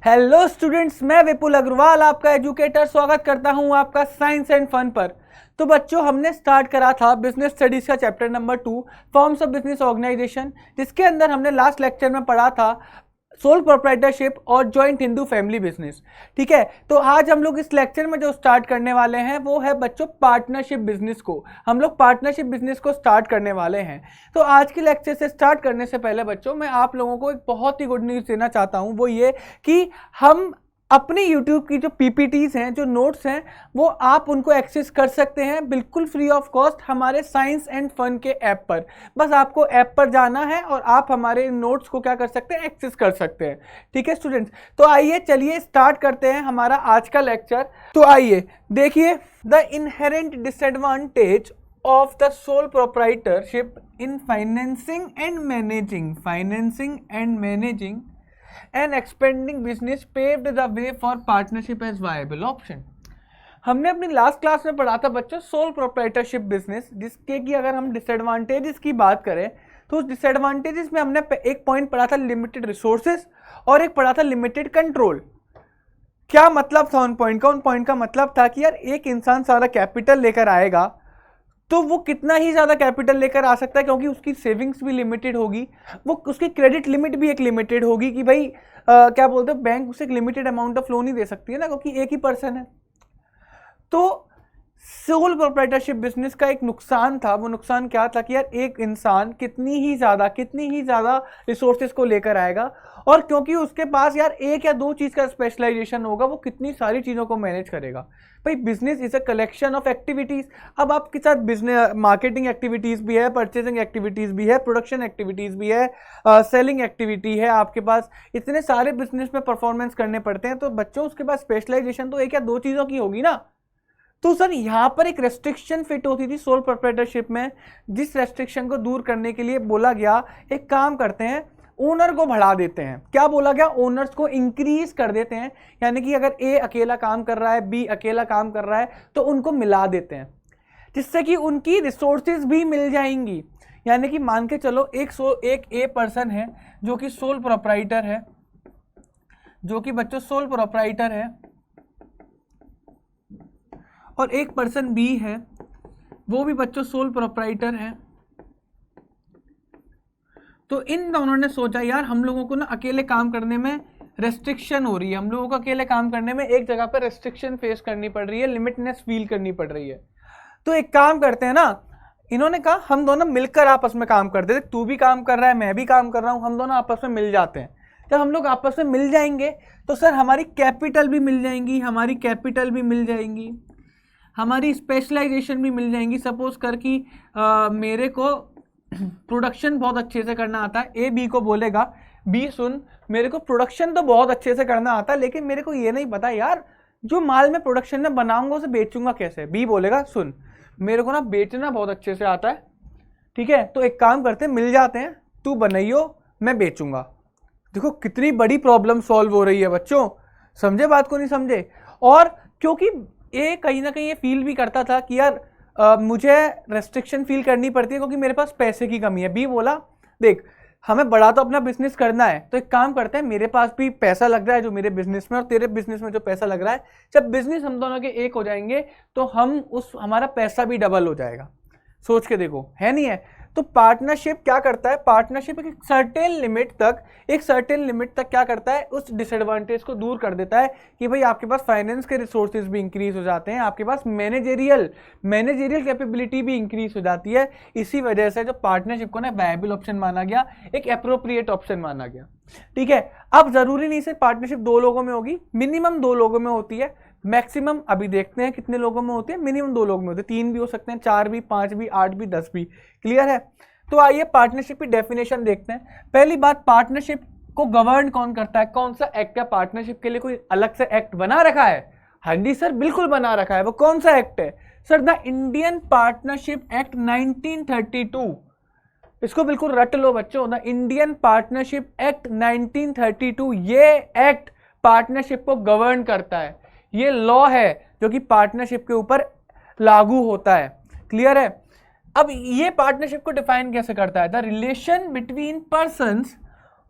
Hello students, मैं विपुल अग्रवाल आपका educator स्वागत करता हूं आपका साइंस एंड फन पर। तो बच्चों, हमने स्टार्ट करा था बिजनेस स्टडीज का chapter number 2 forms of business organisation, जिसके अंदर हमने लास्ट लेक्चर में पढ़ा था सोल प्रोप्राइटरशिप और जॉइंट हिंदू फैमिली बिजनेस। ठीक है, तो आज हम लोग इस लेक्चर में जो स्टार्ट करने वाले हैं वो है बच्चों पार्टनरशिप बिजनेस को। हम लोग पार्टनरशिप बिजनेस को स्टार्ट करने वाले हैं। तो आज के लेक्चर से स्टार्ट करने से पहले बच्चों, मैं आप लोगों को एक बहुत ही गुड न्यूज़ देना चाहता हूं, वो ये कि हम अपनी YouTube की जो PPTs हैं, जो नोट्स हैं, वो आप उनको एक्सेस कर सकते हैं बिल्कुल फ्री ऑफ कॉस्ट हमारे साइंस एंड फन के ऐप पर। बस आपको ऐप पर जाना है और आप हमारे नोट्स को क्या कर सकते हैं, एक्सेस कर सकते हैं। ठीक है स्टूडेंट्स, तो आइए चलिए स्टार्ट करते हैं हमारा आज का लेक्चर। तो आइए देखिए, the inherent disadvantage of the sole proprietorship in financing and managing and expanding business paved the way for partnership as viable option। हमने अपनी लास्ट क्लास में पढ़ा था बच्चों सोल प्रोप्राइटरशिप बिजनेस, जिसके की अगर हम डिसएडवांटेजेस की बात करें तो उस डिसएडवांटेजेस में हमने एक पॉइंट पढ़ा था लिमिटेड रिसोर्सेज और एक पढ़ा था लिमिटेड कंट्रोल। क्या मतलब था उन पॉइंट का मतलब था कि यार एक इंसान सारा कैपिटल लेकर आएगा तो वो कितना ही ज़्यादा कैपिटल लेकर आ सकता है, क्योंकि उसकी सेविंग्स भी लिमिटेड होगी, वो उसकी क्रेडिट लिमिट भी एक लिमिटेड होगी कि भाई क्या बोलते हैं, बैंक उसे एक लिमिटेड अमाउंट ऑफ लोन ही दे सकती है ना, क्योंकि एक ही पर्सन है। तो सोल प्रोप्राइटरशिप बिजनेस का एक नुकसान था। वो नुकसान क्या था कि यार एक इंसान कितनी ही ज़्यादा रिसोर्सेज को लेकर आएगा, और क्योंकि उसके पास यार एक या दो चीज़ का स्पेशलाइजेशन होगा, वो कितनी सारी चीज़ों को मैनेज करेगा। भाई business is a collection of activities. अब आपके साथ बिजनेस मार्केटिंग एक्टिविटीज़ भी है, परचेजिंग एक्टिविटीज़ भी है, प्रोडक्शन एक्टिविटीज़ भी है, सेलिंग एक्टिविटी है। आपके पास इतने सारे बिजनेस में परफॉर्मेंस करने पड़ते हैं, तो बच्चों उसके पास स्पेशलाइजेशन तो एक या दो चीज़ों की होगी ना। तो सर यहाँ पर एक रेस्ट्रिक्शन फिट होती थी सोल प्रोप्राइटरशिप में, जिस रेस्ट्रिक्शन को दूर करने के लिए बोला गया एक काम करते हैं, ओनर को बढ़ा देते हैं। क्या बोला गया, ओनर्स को इंक्रीज कर देते हैं। यानी कि अगर ए अकेला काम कर रहा है, बी अकेला काम कर रहा है, तो उनको मिला देते हैं, जिससे कि उनकी रिसोर्सेज भी मिल जाएंगी। यानी कि मान के चलो एक ए पर्सन है जो कि सोल प्रोप्राइटर है, जो कि बच्चों सोल प्रोप्राइटर है, और एक पर्सन बी है, वो भी बच्चों सोल प्रोप्राइटर है। तो इन दोनों ने सोचा यार हम लोगों को ना अकेले काम करने में रेस्ट्रिक्शन हो रही है, हम लोगों को अकेले काम करने में एक जगह पर रेस्ट्रिक्शन फेस करनी पड़ रही है, लिमिटनेस फील करनी पड़ रही है। तो एक काम करते हैं ना, इन्होंने कहा हम दोनों मिलकर आपस में काम करते थे, तू भी काम कर रहा है, मैं भी काम कर रहा हूं, हम दोनों आपस में मिल जाते हैं। जब हम लोग आपस में मिल जाएंगे तो सर हमारी कैपिटल भी मिल जाएंगी, हमारी स्पेशलाइजेशन भी मिल जाएंगी। सपोज कर कि मेरे को प्रोडक्शन बहुत अच्छे से करना आता है, ए बी को बोलेगा, बी सुन मेरे को प्रोडक्शन तो बहुत अच्छे से करना आता है, लेकिन मेरे को ये नहीं पता यार जो माल मैं प्रोडक्शन में बनाऊंगा उसे बेचूंगा कैसे। बी बोलेगा सुन मेरे को ना बेचना बहुत अच्छे से आता है, ठीक है, तो एक काम करते हैं मिल जाते हैं, तू बनाइयो मैं बेचूंगा। देखो कितनी बड़ी प्रॉब्लम सॉल्व हो रही है बच्चों, समझे बात को नहीं समझे। और क्योंकि ए कहीं ना कहीं ये फील भी करता था कि यार मुझे रेस्ट्रिक्शन फील करनी पड़ती है क्योंकि मेरे पास पैसे की कमी है। बी बोला देख हमें बड़ा तो अपना बिजनेस करना है, तो एक काम करते हैं मेरे पास भी पैसा लग रहा है जो मेरे बिजनेस में, और तेरे बिजनेस में जो पैसा लग रहा है, जब बिजनेस हम दोनों के एक हो जाएंगे तो हम हमारा पैसा भी डबल हो जाएगा। सोच के देखो, है नहीं है। तो पार्टनरशिप क्या करता है, पार्टनरशिप एक सर्टेन लिमिट तक क्या करता है, उस डिसएडवांटेज को दूर कर देता है कि भाई आपके पास फाइनेंस के रिसोर्सेज भी इंक्रीज हो जाते हैं, आपके पास मैनेजेरियल कैपेबिलिटी भी इंक्रीज हो जाती है। इसी वजह से जो पार्टनरशिप को ना वायबल ऑप्शन माना गया, एक एप्रोप्रिएट ऑप्शन माना गया। ठीक है, अब जरूरी नहीं सिर्फ पार्टनरशिप दो लोगों में होगी, मिनिमम दो लोगों में होती है, मैक्सिमम अभी देखते हैं कितने लोगों में होते हैं, मिनिमम दो लोग में होते हैं, 3 भी हो सकते हैं, 4 भी, 5 भी, 8 भी, 10 भी। क्लियर है। तो आइए पार्टनरशिप की डेफिनेशन देखते हैं। पहली बात, पार्टनरशिप को गवर्न कौन करता है, कौन सा एक्ट है पार्टनरशिप के लिए, कोई अलग से एक्ट बना रखा है? हाँ जी सर बिल्कुल बना रखा है। वो कौन सा एक्ट है sir? The Indian partnership act 1932। इसको बिल्कुल रट लो बच्चों, द इंडियन पार्टनरशिप एक्ट 1932। ये एक्ट पार्टनरशिप को गवर्न करता है, ये लॉ है जो कि पार्टनरशिप के ऊपर लागू होता है। क्लियर है। अब ये पार्टनरशिप को डिफाइन कैसे करता है? The relation between persons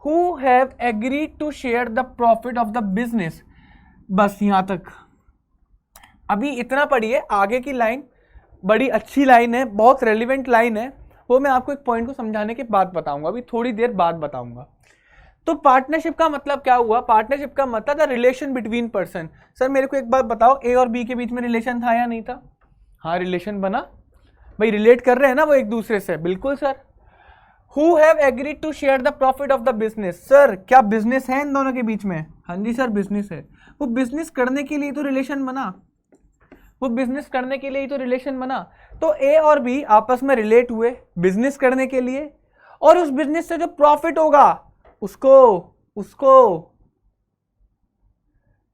who have agreed to share the profit of the business. बस यहां तक। अभी इतना पढ़िए, आगे की लाइन बड़ी अच्छी लाइन है, बहुत रेलिवेंट लाइन है, वो मैं आपको एक पॉइंट को समझाने के बाद बताऊंगा, अभी थोड़ी देर बाद बताऊंगा। तो पार्टनरशिप का मतलब क्या हुआ? पार्टनरशिप का मतलब the relation between person. Sir मेरे को एक बात बताओ, ए और बी के बीच में रिलेशन था या नहीं था? हाँ रिलेशन बना भाई, रिलेट कर रहे हैं ना वो एक दूसरे से। बिल्कुल sir. Who have agreed to share the profit of the business. Sir क्या बिजनेस है इन दोनों के बीच में? हाँ जी सर बिजनेस है। वो बिजनेस करने के लिए तो रिलेशन बना, वो बिजनेस करने के लिए ही तो रिलेशन बना। तो ए और बी आपस में रिलेट हुए बिजनेस करने के लिए, और उस बिजनेस से जो प्रॉफिट होगा उसको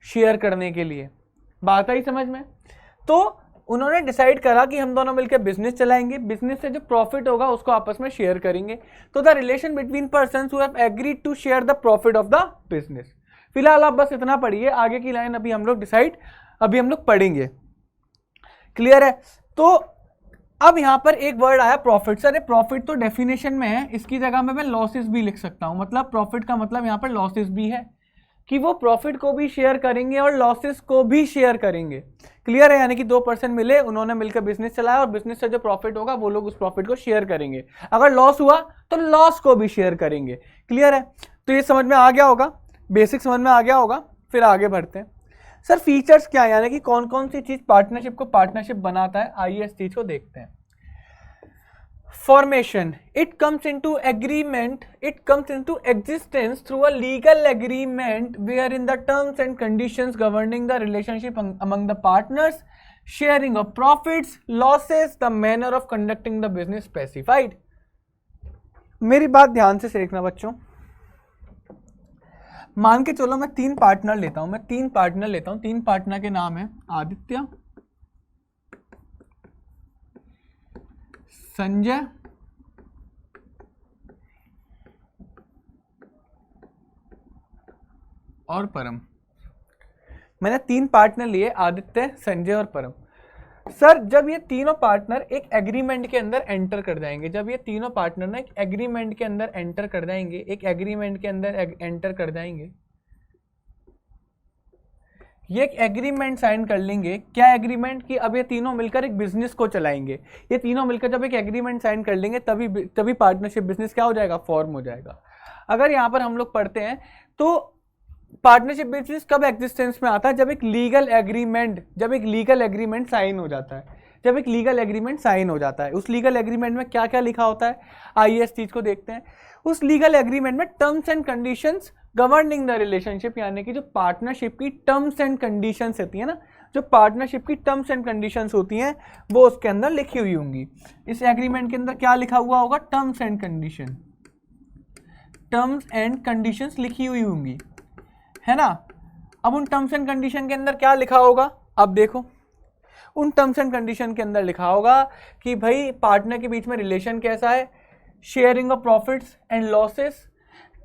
शेयर करने के लिए। बात आई समझ में? तो उन्होंने डिसाइड करा कि हम दोनों मिलकर बिजनेस चलाएंगे, बिजनेस से जो प्रॉफिट होगा उसको आपस में शेयर करेंगे। तो the relation between persons who have agreed to share the profit of the business. फिलहाल आप बस इतना पढ़िए, आगे की लाइन अभी हम लोग पढ़ेंगे। क्लियर है? तो अब यहां पर एक वर्ड आया प्रॉफिट। सर प्रॉफिट तो डेफिनेशन में है, इसकी जगह में मैं लॉसेस भी लिख सकता हूं। मतलब प्रॉफिट का मतलब यहां पर लॉसेस भी है, कि वो प्रॉफिट को भी शेयर करेंगे और लॉसेस को भी शेयर करेंगे। क्लियर है? यानी कि दो पर्सन मिले, उन्होंने मिलकर बिजनेस चलाया और बिजनेस से जो प्रॉफिट होगा वो लोग उस प्रॉफिट को शेयर करेंगे। अगर लॉस हुआ तो लॉस को भी शेयर करेंगे। क्लियर है? तो ये समझ में आ गया होगा, बेसिक समझ में आ गया होगा। फिर आगे बढ़ते हैं। सर फीचर्स क्या है, यानी कि कौन कौन सी चीज पार्टनरशिप को पार्टनरशिप बनाता है, आइए इस चीज को देखते हैं। Formation, it comes into agreement, it comes into existence through a legal agreement wherein the terms and conditions governing the relationship among the partners, sharing of profits, losses, the manner of conducting the business specified. मेरी बात ध्यान से देखना बच्चों। मान के चलो मैं तीन पार्टनर लेता हूं, तीन पार्टनर के नाम है आदित्य, संजय और परम। मैंने तीन पार्टनर लिए, आदित्य, संजय और परम। सर जब ये तीनों पार्टनर एक एग्रीमेंट के अंदर एंटर कर जाएंगे, जब ये तीनों पार्टनर ना एक एग्रीमेंट के अंदर एंटर कर जाएंगे, ये एक एग्रीमेंट साइन कर लेंगे। क्या एग्रीमेंट? कि अब ये तीनों मिलकर एक बिजनेस को चलाएंगे। ये तीनों मिलकर जब एक एग्रीमेंट साइन कर लेंगे तभी पार्टनरशिप बिजनेस क्या हो जाएगा? फॉर्म हो जाएगा। अगर यहाँ पर हम लोग पढ़ते हैं तो पार्टनरशिप बिजनेस कब एग्जिस्टेंस में आता है? जब एक लीगल एग्रीमेंट साइन हो जाता है। जब एक लीगल एग्रीमेंट साइन हो जाता है, उस लीगल एग्रीमेंट में क्या क्या लिखा होता है, आइए इस चीज को देखते हैं। उस लीगल एग्रीमेंट में terms and conditions governing the relationship, यानी कि जो पार्टनरशिप की टर्म्स एंड कंडीशंस होती है ना, जो पार्टनरशिप की टर्म्स एंड कंडीशंस होती हैं वो उसके अंदर लिखी हुई होंगी। इस एग्रीमेंट के अंदर क्या लिखा हुआ होगा? टर्म्स एंड कंडीशंस लिखी हुई होंगी, है ना। अब उन टर्म्स एंड कंडीशन के अंदर क्या लिखा होगा? अब देखो, उन टर्म्स एंड कंडीशन के अंदर लिखा होगा कि भाई पार्टनर के बीच में रिलेशन कैसा है, sharing of profits and losses,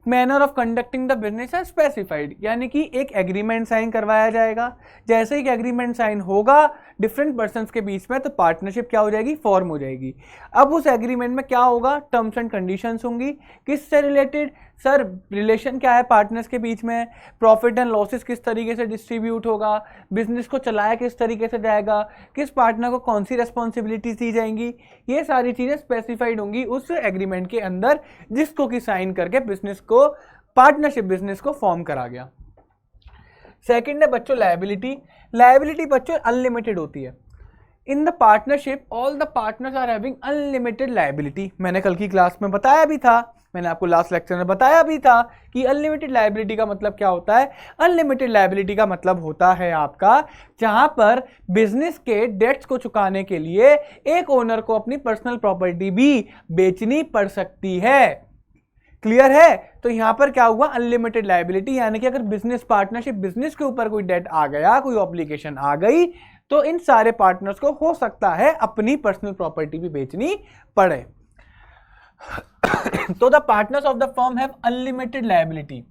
manner of conducting the business है स्पेसिफाइड। यानी कि एक एग्रीमेंट साइन करवाया जाएगा। जैसे ही एग्रीमेंट साइन होगा डिफरेंट पर्सन्स के बीच में, तो पार्टनरशिप क्या हो जाएगी? फॉर्म हो जाएगी। अब उस एग्रीमेंट में क्या होगा? टर्म्स एंड कंडीशंस होंगी। किससे रिलेटेड? सर रिलेशन क्या है पार्टनर्स के बीच में, प्रॉफिट एंड लॉसेस किस तरीके से डिस्ट्रीब्यूट होगा, बिजनेस को चलाया किस तरीके से जाएगा, किस पार्टनर को कौन सी रेस्पॉन्सिबिलिटीज दी जाएंगी, ये सारी चीजें स्पेसिफाइड होंगी उस एग्रीमेंट के अंदर, जिसको कि साइन करके बिजनेस को, पार्टनरशिप बिजनेस को फॉर्म करा गया। सेकंड है बच्चों लायबिलिटी। लायबिलिटी बच्चों अनलिमिटेड होती है। In the partnership all the partners are having unlimited liability. मैंने कल की क्लास में बताया भी था, मैंने आपको लास्ट लेक्चर में बताया भी था कि अनलिमिटेड लायबिलिटी का मतलब क्या होता है। अनलिमिटेड लायबिलिटी का मतलब होता है आपका जहां पर बिजनेस के डेट्स को चुकाने के लिए एक ओनर को अपनी पर्सनल प्रॉपर्टी भी बेचनी पड़ सकती है। क्लियर है? तो यहां पर क्या हुआ? अनलिमिटेड लायबिलिटी, यानी कि अगर बिजनेस पार्टनरशिप बिजनेस के ऊपर कोई डेट आ गया, कोई ऑब्लिगेशन आ गई, तो इन सारे पार्टनर्स को हो सकता है अपनी पर्सनल प्रॉपर्टी भी बेचनी पड़े। तो the partners of the firm have unlimited liability.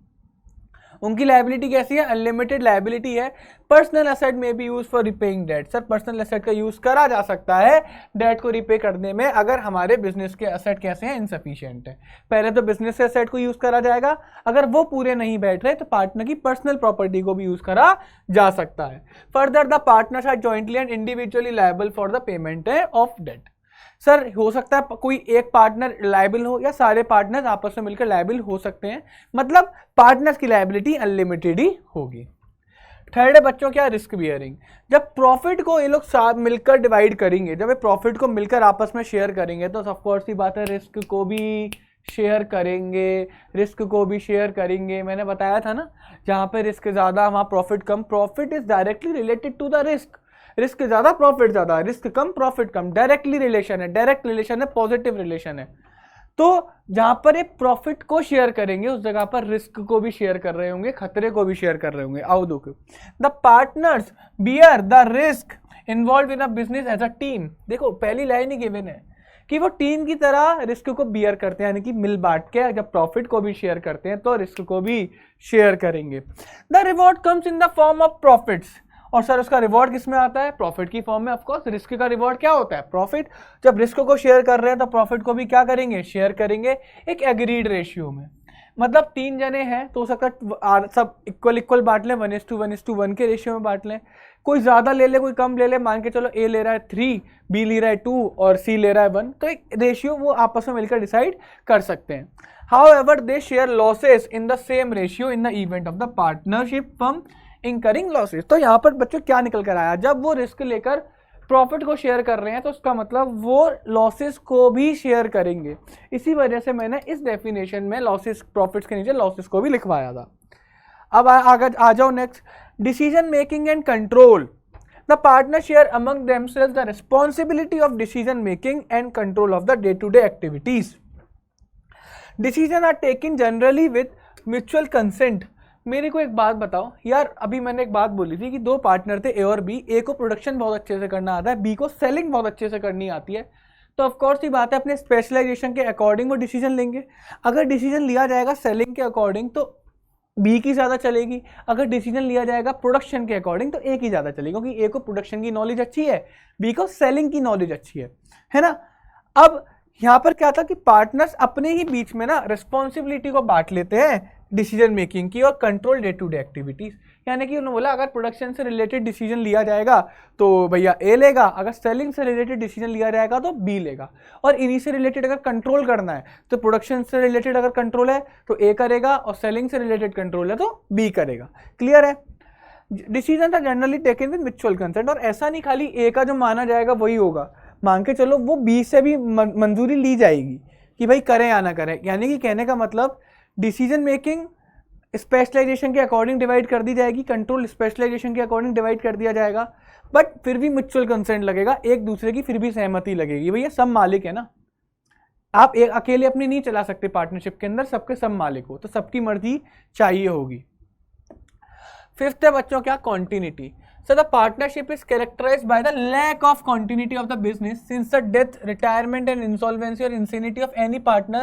उनकी लायबिलिटी कैसी है, अनलिमिटेड लायबिलिटी है। Personal asset may be use for repaying debt, sir personal asset का यूज करा जा सकता है डेट को रिपे करने में अगर हमारे बिजनेस के एसेट कैसे हैं, इनसफिशिएंट है। पहले तो बिजनेस एसेट को यूज करा जाएगा, अगर वो पूरे नहीं बैठ रहे तो पार्टनर की पर्सनल प्रॉपर्टी को भी यूज करा जा सकता है। Further the partners are jointly and individually liable for the payment of debt. Sir हो सकता है कोई एक पार्टनर लायबल हो या सारे पार्टनर्स आपस में मिलकर लायबल हो सकते हैं, मतलब पार्टनर्स की लायबिलिटी अनलिमिटेड ही होगी। थर्ड है बच्चों क्या, रिस्क बियरिंग। जब प्रॉफिट को ये लोग साथ मिलकर डिवाइड करेंगे, जब ये प्रॉफिट को मिलकर आपस में शेयर करेंगे तो ऑफ कोर्स की बात है रिस्क को भी शेयर करेंगे, रिस्क को भी शेयर करेंगे। मैंने बताया था ना, जहाँ पे रिस्क ज़्यादा वहाँ प्रॉफिट कम। Profit is directly related to the risk, risk ज़्यादा प्रॉफिट ज़्यादा, रिस्क कम प्रॉफिट कम, डायरेक्टली रिलेशन है, डायरेक्ट रिलेशन है, पॉजिटिव रिलेशन है। तो जहाँ पर ये प्रॉफिट को शेयर करेंगे उस जगह पर रिस्क को भी शेयर कर रहे होंगे, खतरे को भी शेयर कर रहे होंगे। आओ देखो, the partners bear the risk involve in a business as a team. देखो पहली लाइन ही गिवन है कि वो टीम की तरह रिस्क को बियर करते हैं, यानी कि मिल बांट के जब प्रॉफिट को भी शेयर करते हैं तो रिस्क को भी शेयर करेंगे। The reward comes in the form of profits, और सर उसका रिवॉर्ड किस में आता है, प्रॉफिट की फॉर्म में। ऑफ कोर्स रिस्क का रिवॉर्ड क्या होता है, प्रॉफिट। जब रिस्क को शेयर कर रहे हैं तो प्रॉफिट को भी क्या करेंगे, शेयर करेंगे, एक एग्रीड रेशियो में। मतलब 3 जने हैं तो उसका सब इक्वल इक्वल बांट लें, 1:1:1 के रेशियो में बांट लें। कोई ज़्यादा ले ले कोई कम ले ले, मान के चलो ए ले रहा है 3, बी ले रहा है 2 और सी ले रहा है 1, तो एक रेशियो वो आपस में मिलकर डिसाइड कर सकते हैं। However they share losses in the same ratio in the event of the partnership firm incurring losses. तो यहाँ पर बच्चों क्या निकल कर आया, जब वो रिस्क लेकर प्रॉफिट को शेयर कर रहे हैं तो उसका मतलब वो लॉसेस को भी शेयर करेंगे। इसी वजह से मैंने इस डेफिनेशन में लॉसेस, प्रॉफिट्स के नीचे लॉसेस को भी लिखवाया था। अब आगे आ जाओ next, decision making and control. The partner share among themselves the responsibility of decision making and control of the day to day activities. Decision are taken generally with mutual consent. मेरे को एक बात बताओ यार, अभी मैंने एक बात बोली थी कि 2 पार्टनर थे ए और बी, ए को प्रोडक्शन बहुत अच्छे से करना आता है, बी को सेलिंग बहुत अच्छे से करनी आती है। तो ऑफकोर्स ये बात है अपने स्पेशलाइजेशन के अकॉर्डिंग वो डिसीजन लेंगे। अगर डिसीजन लिया जाएगा सेलिंग के अकॉर्डिंग तो बी की ज़्यादा चलेगी, अगर डिसीजन लिया जाएगा प्रोडक्शन के अकॉर्डिंग तो ए की ज़्यादा चलेगी, क्योंकि ए को प्रोडक्शन की नॉलेज अच्छी है, बी को सेलिंग की नॉलेज अच्छी है ना। अब यहाँ पर क्या था कि पार्टनर्स अपने ही बीच में ना रिस्पॉन्सिबिलिटी को बांट लेते हैं डिसीजन मेकिंग की और control day to day activities. यानी कि उन्होंने बोला अगर प्रोडक्शन से रिलेटेड डिसीजन लिया जाएगा तो भैया ए लेगा, अगर सेलिंग से रिलेटेड डिसीजन लिया जाएगा तो बी लेगा, और इन्हीं से रिलेटेड अगर कंट्रोल करना है तो प्रोडक्शन से रिलेटेड अगर कंट्रोल है तो ए करेगा, और सेलिंग से रिलेटेड कंट्रोल है तो बी करेगा। क्लियर है। Decision are generally taken with mutual consent, और ऐसा नहीं खाली ए का जो माना जाएगा वही होगा, मान के चलो वो बी से भी मंजूरी ली जाएगी कि भाई करें या ना करें। यानी कि कहने का मतलब डिसीजन मेकिंग स्पेशलाइजेशन के अकॉर्डिंग डिवाइड कर दी जाएगी, कंट्रोल स्पेशलाइजेशन के अकॉर्डिंग डिवाइड कर दिया जाएगा, बट फिर भी म्यूचुअल कंसेंट लगेगा, एक दूसरे की फिर भी सहमति लगेगी। भैया सब मालिक है ना, आप एक अकेले अपनी नहीं चला सकते पार्टनरशिप के अंदर, सबके सब मालिक हो तो सबकी मर्जी चाहिए होगी। फिफ्थ है बच्चों क्या, continuity. So the partnership is characterized by the lack of continuity of the business, since the death, retirement and insolvency or insanity of any partner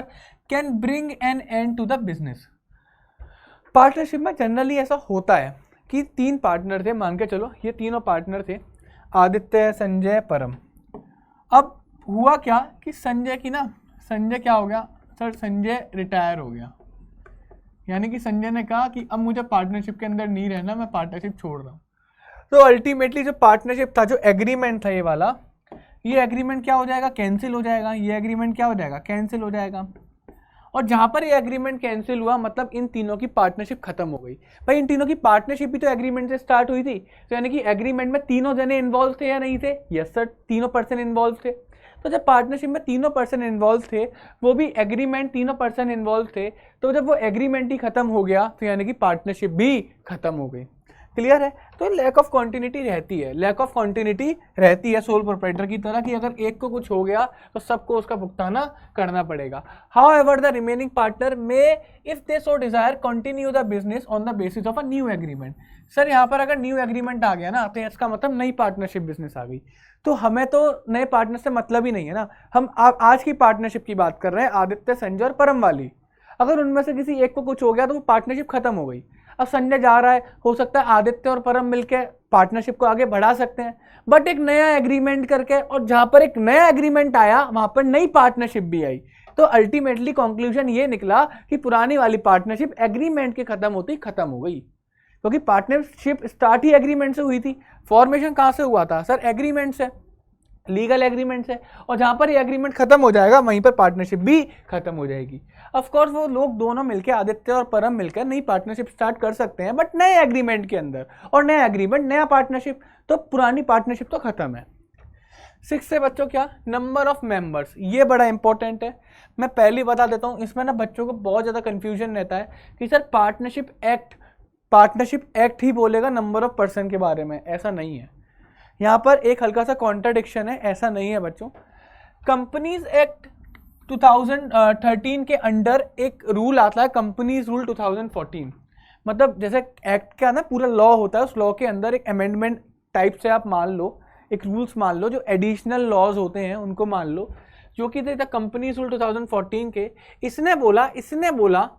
can bring an end to the business. Partnership में generally ऐसा होता है कि 3 partner थे, मान के चलो ये तीनों पार्टनर थे, आदित्य, संजय, परम। अब हुआ क्या कि संजय क्या हो गया सर, संजय रिटायर हो गया। यानी कि संजय ने कहा कि अब मुझे पार्टनरशिप के अंदर नहीं रहना, मैं पार्टनरशिप छोड़ रहा हूँ। तो अल्टीमेटली जो पार्टनरशिप था, जो एग्रीमेंट था ये वाला, ये एग्रीमेंट क्या हो जाएगा, कैंसिल हो जाएगा। ये एग्रीमेंट क्या हो जाएगा, कैंसिल हो जाएगा। और जहां पर ये एग्रीमेंट कैंसिल हुआ मतलब इन तीनों की पार्टनरशिप खत्म हो गई। भाई इन तीनों की पार्टनरशिप भी तो एग्रीमेंट से स्टार्ट हुई थी, तो यानी कि एग्रीमेंट में तीनों जने इन्वॉल्व थे या नहीं थे, यस सर, तीनों पर्सन इन्वॉल्व थे। तो जब पार्टनरशिप में तीनों पर्सन इन्वॉल्व थे, वो भी एग्रीमेंट तीनों पर्सन इन्वॉल्व थे, तो जब वो एग्रीमेंट ही खत्म हो गया तो यानी कि पार्टनरशिप भी खत्म हो गई। क्लियर है। तो लैक ऑफ कॉन्टिन्यूटी रहती है, लैक ऑफ कॉन्टिन्यूटी रहती है सोल प्रोप्राइटर की तरह कि अगर एक को कुछ हो गया तो सबको उसका भुगताना करना पड़ेगा। हाउएवर द रिमेनिंग पार्टनर में if they so Dzire continue the business on the basis of a new agreement. Sir यहाँ पर अगर न्यू एग्रीमेंट आ गया ना तो इसका मतलब नई पार्टनरशिप बिजनेस आ गई, तो हमें तो नए पार्टनर से मतलब ही नहीं है ना। हम आज की पार्टनरशिप की बात कर रहे हैं, आदित्य, संजय और परम वाली। अगर उनमें से किसी एक को कुछ हो गया तो वो पार्टनरशिप खत्म हो गई। अब संजय जा रहा है, हो सकता है आदित्य और परम मिलकर पार्टनरशिप को आगे बढ़ा सकते हैं, बट एक नया एग्रीमेंट करके, और जहां पर एक नया एग्रीमेंट आया वहां पर नई पार्टनरशिप भी आई। तो अल्टीमेटली कंक्लूजन ये निकला कि पुरानी वाली पार्टनरशिप एग्रीमेंट के खत्म होती खत्म हो गई, क्योंकि पार्टनरशिप स्टार्ट ही एग्रीमेंट से हुई थी। फॉर्मेशन कहां से हुआ था सर? एग्रीमेंट से, लीगल एग्रीमेंट से, और जहां पर ये एग्रीमेंट खत्म हो जाएगा वहीं पर पार्टनरशिप भी खत्म हो जाएगी। ऑफ कोर्स वो लोग दोनों मिलकर, आदित्य और परम मिलकर नई पार्टनरशिप स्टार्ट कर सकते हैं, बट नए एग्रीमेंट के अंदर, और नया एग्रीमेंट नया पार्टनरशिप, तो पुरानी पार्टनरशिप तो खत्म है। 6 से बच्चों क्या? नंबर ऑफ मेंबर्स, ये बड़ा इंपॉर्टेंट है। मैं पहले ही बता देता हूं, इसमें ना बच्चों को बहुत ज्यादा कंफ्यूजन रहता है कि सर पार्टनरशिप एक्ट ही बोलेगा नंबर ऑफ पर्सन के बारे में। ऐसा नहीं है, यहाँ पर एक हल्का सा कॉन्ट्राडिक्शन है, ऐसा नहीं है बच्चों। कंपनीज एक्ट 2013 के अंडर एक रूल आता है, कंपनीज रूल 2014। मतलब जैसे एक्ट का ना पूरा लॉ होता है, उस लॉ के अंदर एक अमेंडमेंट टाइप से आप मान लो, एक रूल्स मान लो, जो एडिशनल लॉज होते हैं उनको मान लो, जो कि थे कंपनीज रूल 2014 के। इसने बोला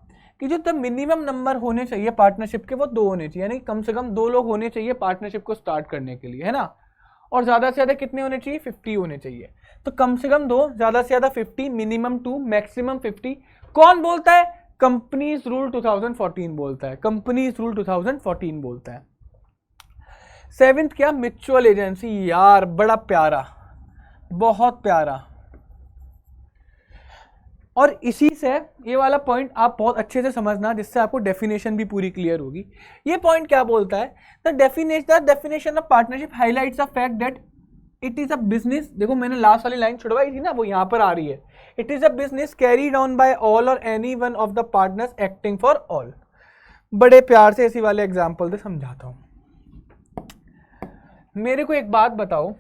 कि जो तब मिनिमम नंबर होने चाहिए पार्टनरशिप के वो 2 होने चाहिए, यानी कम से कम 2 लोग होने चाहिए पार्टनरशिप को स्टार्ट करने के लिए, है ना। और ज्यादा से ज्यादा कितने होने चाहिए? 50 होने चाहिए। तो कम से कम 2, ज्यादा से ज्यादा 50, मिनिमम 2, मैक्सिमम 50। कौन बोलता है? कंपनीज रूल 2014 बोलता है, कंपनीज रूल 2014 बोलता है। 7th क्या? Mutual agency. यार बड़ा प्यारा, बहुत प्यारा। और इसी से ये वाला पॉइंट आप बहुत अच्छे से समझना, जिससे आपको डेफिनेशन भी पूरी क्लियर होगी। ये पॉइंट क्या बोलता है? The definition of partnership highlights the fact that it is a business. देखो मैंने लास्ट वाली लाइन छुड़वाई थी ना, वो यहाँ पर आ रही है। It is a business carried on by all or any one of the partners acting for all. बड़े प्यार से इसी वाले एग्जाम्पल से समझाता हूँ। मेरे को एक बात बताओ,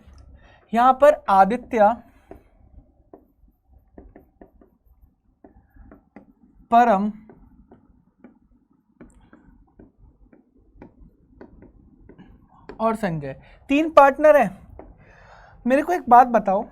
यहाँ पर आदित्य, परम और संजय 3 पार्टनर हैं। मेरे को एक बात बताओ,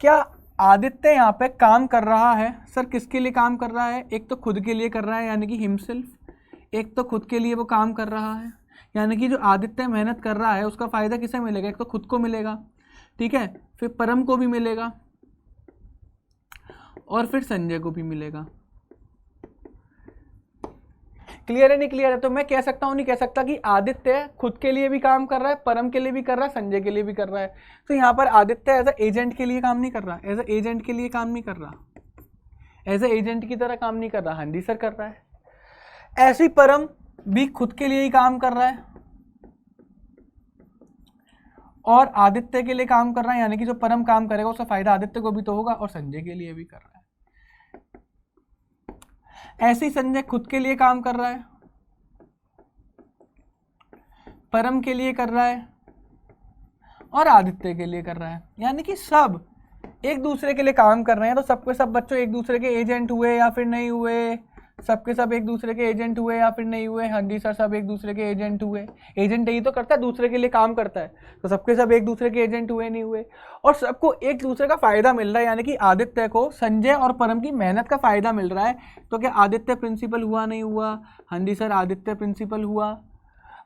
क्या आदित्य यहाँ पे काम कर रहा है? सर किसके लिए काम कर रहा है? एक तो खुद के लिए कर रहा है, यानी कि हिमसेल्फ। एक तो खुद के लिए वो काम कर रहा है, यानी कि जो आदित्य मेहनत कर रहा है उसका फायदा किसे मिलेगा? एक तो खुद को मिलेगा, ठीक है, फिर परम को भी मिलेगा, और फिर संजय को भी मिलेगा। क्लियर है नहीं क्लियर है? तो मैं कह सकता हूं नहीं कह सकता कि आदित्य खुद के लिए भी काम कर रहा है, परम के लिए भी कर रहा है, संजय के लिए भी कर रहा है। तो यहाँ पर आदित्य एज ए एजेंट के लिए काम नहीं कर रहा, एज ए एजेंट के लिए काम नहीं कर रहा, एज ए एजेंट की तरह काम नहीं कर रहा। हाँ जी सर कर रहा है। ऐसी परम भी खुद के लिए ही काम कर रहा है और आदित्य के लिए काम कर रहा है, यानी कि जो परम काम करेगा उसका फायदा आदित्य को भी तो होगा, और संजय के लिए भी कर रहा है। ऐसे ही संजय खुद के लिए काम कर रहा है, परम के लिए कर रहा है और आदित्य के लिए कर रहा है, यानी कि सब एक दूसरे के लिए काम कर रहे हैं। तो सबके सब बच्चों एक दूसरे के एजेंट हुए या फिर नहीं हुए? सबके सब एक दूसरे के एजेंट हुए या फिर नहीं हुए? हाँ जी सर, सब एक दूसरे के एजेंट हुए। एजेंट यही तो करता है, दूसरे के लिए काम करता है, तो सबके सब एक दूसरे के एजेंट हुए नहीं हुए? और सबको एक दूसरे का फायदा मिल रहा है, यानी कि आदित्य को संजय और परम की मेहनत का फायदा मिल रहा है। तो क्या आदित्य प्रिंसिपल हुआ नहीं हुआ? हाँ जी सर, आदित्य प्रिंसिपल हुआ,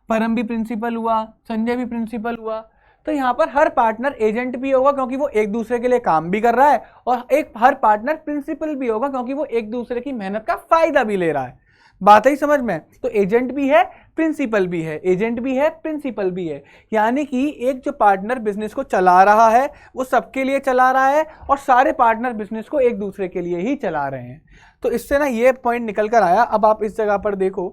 परम भी प्रिंसिपल हुआ, संजय भी प्रिंसिपल हुआ। तो यहाँ पर हर पार्टनर एजेंट भी होगा क्योंकि वो एक दूसरे के लिए काम भी कर रहा है, और हर पार्टनर प्रिंसिपल भी होगा क्योंकि वो एक दूसरे की मेहनत का फायदा भी ले रहा है। बात ही समझ में? तो एजेंट भी है, प्रिंसिपल भी है, एजेंट भी है, प्रिंसिपल भी है, यानी कि एक जो पार्टनर बिजनेस को चला रहा है वो सबके लिए चला रहा है, और सारे पार्टनर बिजनेस को एक दूसरे के लिए ही चला रहे हैं। तो इससे ना ये पॉइंट निकल कर आया। अब आप इस जगह पर देखो,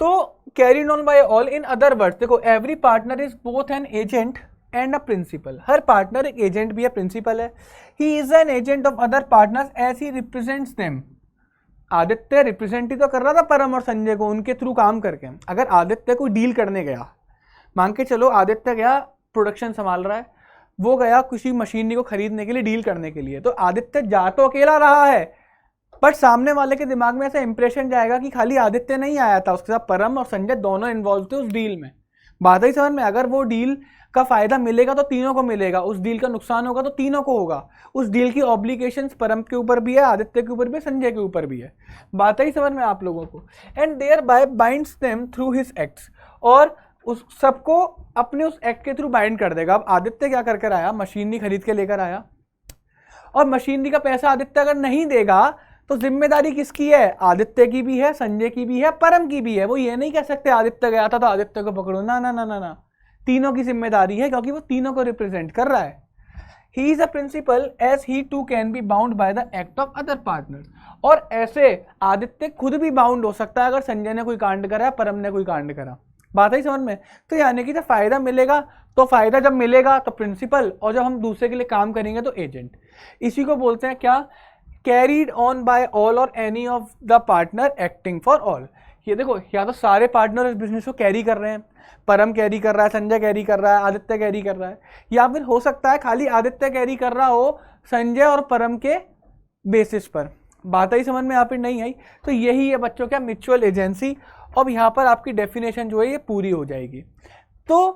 तो carried on by all, in other words देखो, every partner is both an agent and a principal. हर पार्टनर एक एजेंट भी है, प्रिंसिपल है। He is an agent of other partners as he represents them. Aditya represent ही तो कर रहा था परम और संजय को, उनके थ्रू काम करके। अगर आदित्य कोई डील करने गया, मान के चलो आदित्य गया प्रोडक्शन संभाल रहा है, वो गया किसी मशीनरी को खरीदने के लिए, डील करने के लिए, तो आदित्य जा तो अकेला रहा है, बट सामने वाले के दिमाग में ऐसा इंप्रेशन जाएगा कि खाली आदित्य नहीं आया था, उसके साथ परम और संजय दोनों इन्वॉल्व थे उस डील में। बात ही समझ में? अगर वो डील का फायदा मिलेगा तो तीनों को मिलेगा, उस डील का नुकसान होगा तो तीनों को होगा। उस डील की ऑब्लिगेशंस परम के ऊपर भी है, आदित्य के ऊपर भी, संजय के ऊपर भी है। बात ही समझ में आप लोगों को। And thereby binds them through his acts, और उस सबको अपने उस एक्ट के थ्रू बाइंड कर देगा। अब आदित्य क्या कर आया, मशीनरी खरीद के लेकर आया, और मशीनरी का पैसा आदित्य अगर नहीं देगा तो जिम्मेदारी किसकी है, आदित्य की भी है, संजय की भी है, परम की भी है। वो ये नहीं कह सकते आदित्य गया था तो आदित्य को पकड़ो, ना ना ना ना ना, तीनों की जिम्मेदारी है, क्योंकि वो तीनों को रिप्रेजेंट कर रहा है। He is a principal as he too can be bound by the act of other partners, और ऐसे आदित्य खुद भी बाउंड हो सकता है अगर संजय ने कोई कांड करा, परम ने कोई कांड करा। बात है समझ में। तो यानी कि जब फायदा मिलेगा तो फायदा जब मिलेगा तो प्रिंसिपल, और जब हम दूसरे के लिए काम करेंगे तो एजेंट। इसी को बोलते हैं क्या, carried on by all or any of the partner acting for all. ये देखो, या तो सारे पार्टनर इस बिजनेस को कैरी कर रहे हैं, परम कैरी कर रहा है, संजय कैरी कर रहा है, आदित्य कैरी कर रहा है, या फिर हो सकता है खाली आदित्य कैरी कर रहा हो संजय और परम के बेसिस पर। बात ही समझ में यहाँ पे नहीं आई। तो यही है बच्चों क्या, म्यूचुअल एजेंसी। अब यहाँ पर आपकी डेफिनेशन जो है ये पूरी हो जाएगी। तो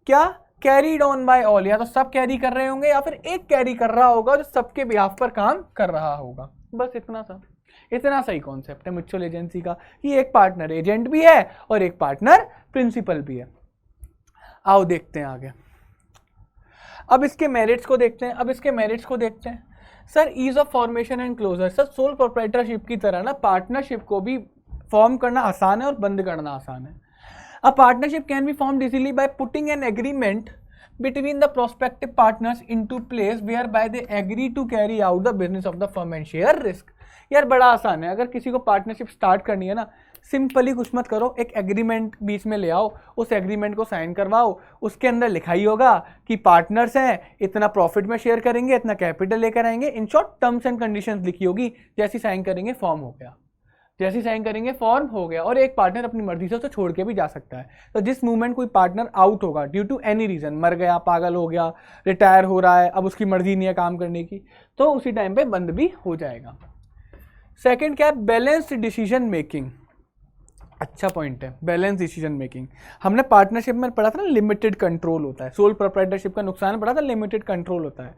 क्या, कैरीड ऑन बाय ऑल, या तो सब कैरी कर रहे होंगे या फिर एक कैरी कर रहा होगा जो सबके बिहाफ पर काम कर रहा होगा। बस इतना सा, इतना सही कॉन्सेप्ट है म्यूचुअल एजेंसी का कि एक पार्टनर एजेंट भी है और एक पार्टनर प्रिंसिपल भी है। आओ देखते हैं आगे। अब इसके मेरिट्स को देखते हैं। Sir ease of formation and closure. Sir sole proprietorship की तरह ना पार्टनरशिप को भी फॉर्म करना आसान है और बंद करना आसान है। A partnership can be formed easily by putting an agreement between the prospective partners into place whereby they agree to carry out the business of the firm and share risk। यार बड़ा आसान है, अगर किसी को पार्टनरशिप स्टार्ट करनी है ना, सिंपली कुछ मत करो, एक एग्रीमेंट बीच में ले आओ, उस एग्रीमेंट को साइन करवाओ, उसके अंदर लिखाई होगा कि पार्टनर्स हैं, इतना प्रॉफिट में शेयर करेंगे, इतना कैपिटल लेकर आएंगे, in short terms and conditions लिखी होगी, जैसी साइन करेंगे फॉर्म हो गया, और एक पार्टनर अपनी मर्जी से उसे छोड़ के भी जा सकता है। तो जिस मूवमेंट कोई पार्टनर आउट होगा ड्यू टू एनी रीजन, मर गया, पागल हो गया, रिटायर हो रहा है, अब उसकी मर्जी नहीं है काम करने की, तो उसी टाइम पे बंद भी हो जाएगा। सेकंड क्या है, बैलेंस्ड डिसीजन मेकिंग। अच्छा पॉइंट है, बैलेंस डिसीजन मेकिंग। हमने पार्टनरशिप में पढ़ा था ना, लिमिटेड कंट्रोल होता है। सोल प्रोप्राइटरशिप का नुकसान पढ़ा था, लिमिटेड कंट्रोल होता है।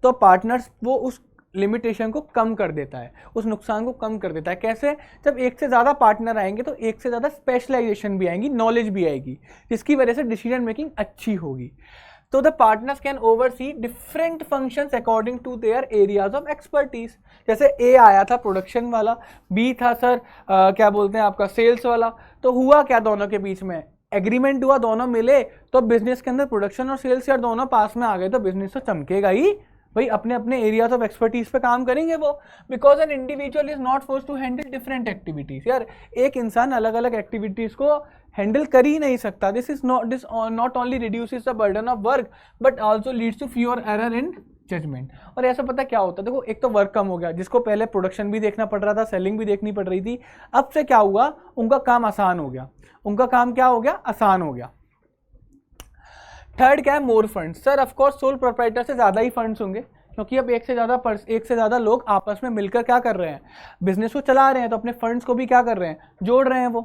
तो पार्टनर्स वो उस लिमिटेशन को कम कर देता है, उस नुकसान को कम कर देता है। कैसे, जब एक से ज़्यादा पार्टनर आएंगे तो एक से ज़्यादा स्पेशलाइजेशन भी आएंगी, नॉलेज भी आएगी, जिसकी वजह से डिसीजन मेकिंग अच्छी होगी। तो the partners can oversee different functions according to their areas of expertise. जैसे ए आया था प्रोडक्शन वाला, बी था सर क्या बोलते हैं आपका सेल्स वाला। तो हुआ क्या, दोनों के बीच में एग्रीमेंट हुआ, दोनों मिले, तो बिजनेस के अंदर प्रोडक्शन और सेल्स यार दोनों पास में आ गए, तो बिजनेस तो चमकेगा ही भाई, अपने अपने एरियाज ऑफ एक्सपर्टीज पे काम करेंगे वो। Because an individual is not force to handle different activities. यार एक इंसान अलग अलग एक्टिविटीज को हैंडल कर ही नहीं सकता। This not only reduces the burden of work but also leads to fewer error in judgement. और ऐसा पता क्या होता है, देखो एक तो वर्क कम हो गया, जिसको पहले प्रोडक्शन भी देखना पड़ रहा था, सेलिंग भी देखनी पड़ रही थी, अब से क्या हुआ, उनका काम आसान हो गया। आसान हो गया। थर्ड क्या है, मोर funds. Sir of course soul proprietor से ज़्यादा ही फंड्स होंगे, क्योंकि अब एक से ज़्यादा लोग आपस में मिलकर क्या कर रहे हैं, बिजनेस को चला रहे हैं, तो अपने फंड्स को भी क्या कर रहे हैं, जोड़ रहे हैं वो।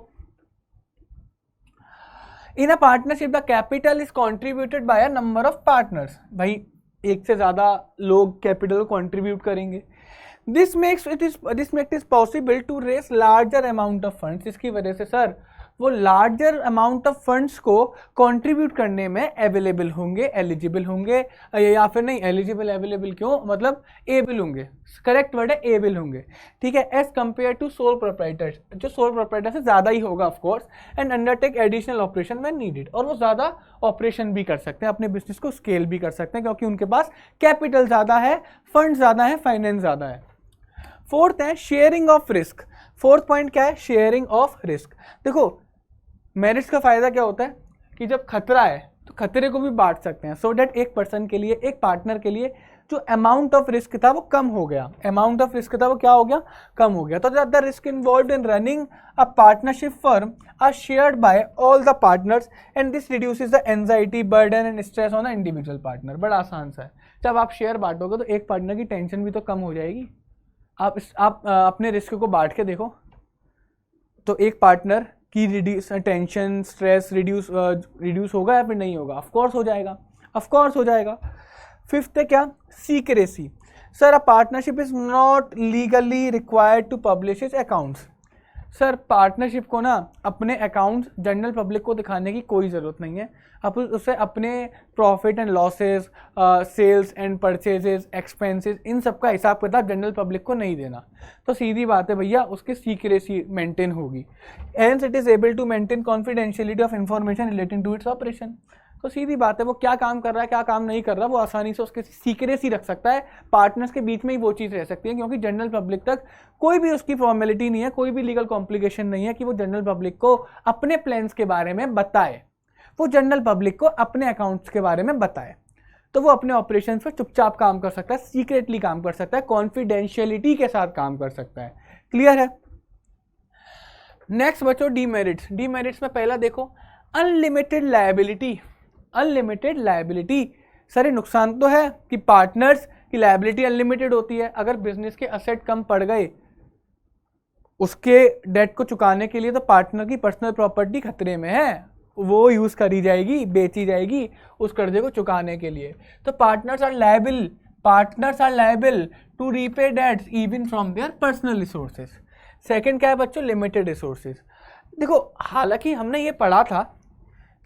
In a partnership the capital is contributed by a number of partners. भाई एक से ज़्यादा लोग कैपिटल को कॉन्ट्रीब्यूट करेंगे। This makes it is possible to raise larger amount of funds. इसकी वजह से सर वो लार्जर अमाउंट ऑफ फंड्स को कंट्रीब्यूट करने में एवेलेबल होंगे, एलिजिबल होंगे, या फिर नहीं एलिजिबल एवेलेबल क्यों, मतलब एबल होंगे, करेक्ट वर्ड है एबल होंगे, ठीक है, as compare to sole proprietors, जो सोल प्रोप्राइटर से ज़्यादा ही होगा of course, and undertake additional operation when needed. और वो ज़्यादा ऑपरेशन भी कर सकते हैं, अपने बिजनेस को स्केल भी कर सकते हैं, क्योंकि उनके पास कैपिटल ज़्यादा है, फंड ज़्यादा है, फाइनेंस ज़्यादा है। फोर्थ है sharing of risk. Fourth point क्या है, शेयरिंग ऑफ रिस्क। देखो मेरिट्स का फायदा क्या होता है कि जब खतरा है तो खतरे को भी बांट सकते हैं, सो डैट एक पर्सन के लिए, एक पार्टनर के लिए जो अमाउंट ऑफ रिस्क था वो कम हो गया, कम हो गया। तो the risk involved in running a partnership firm are shared by all the partners and this reduces the anxiety, burden and stress on a individual partner. बड़ा आसान सा है, जब आप शेयर बांटोगे तो एक पार्टनर की टेंशन भी तो कम हो जाएगी। आप अपने रिस्क को बांट के देखो, तो एक पार्टनर की टेंशन, स्ट्रेस रिड्यूस होगा या फिर नहीं होगा, ऑफ कोर्स हो जाएगा। ऑफ कोर्स हो जाएगा। फिफ्थ है क्या, secrecy. Sir a partnership is not legally required to publish its accounts. Sir partnership को ना अपने अकाउंट्स जनरल पब्लिक को दिखाने की कोई ज़रूरत नहीं है। आप उससे अपने profit and losses, sales and purchases, expenses, इन सब का हिसाब किताब जनरल पब्लिक को नहीं देना। तो सीधी बात है भैया, उसकी सीक्रेसी मेंटेन होगी। Hence it is able to maintain confidentiality of information relating to its operation. तो सीधी बात है, वो क्या काम कर रहा है क्या काम नहीं कर रहा, वो आसानी से उसके सीक्रेसी रख सकता है। पार्टनर्स के बीच में ही वो चीज़ रह सकती है, क्योंकि जनरल पब्लिक तक कोई भी उसकी फॉर्मेलिटी नहीं है, कोई भी लीगल कॉम्प्लिकेशन नहीं है कि वो जनरल पब्लिक को अपने प्लान्स के बारे में बताए, वो जनरल पब्लिक को अपने अकाउंट्स के बारे में बताए। तो वो अपने ऑपरेशन पर चुपचाप काम कर सकता है, सीक्रेटली काम कर सकता है, कॉन्फिडेंशियलिटी के साथ काम कर सकता है। क्लियर है? नेक्स्ट बच्चों डीमेरिट्स। डीमेरिट्स में पहला देखो, unlimited liability. Unlimited liability, sir नुकसान तो है कि पार्टनर्स की लायबिलिटी अनलिमिटेड होती है। अगर बिजनेस के असेट कम पड़ गए उसके डेट को चुकाने के लिए, तो पार्टनर की पर्सनल प्रॉपर्टी खतरे में है, वो यूज़ करी जाएगी, बेची जाएगी उस कर्जे को चुकाने के लिए। तो partners are liable to repay debts even from their personal resources. Second क्या है बच्चों, लिमिटेड रिसोर्सेज। देखो हालांकि हमने ये पढ़ा था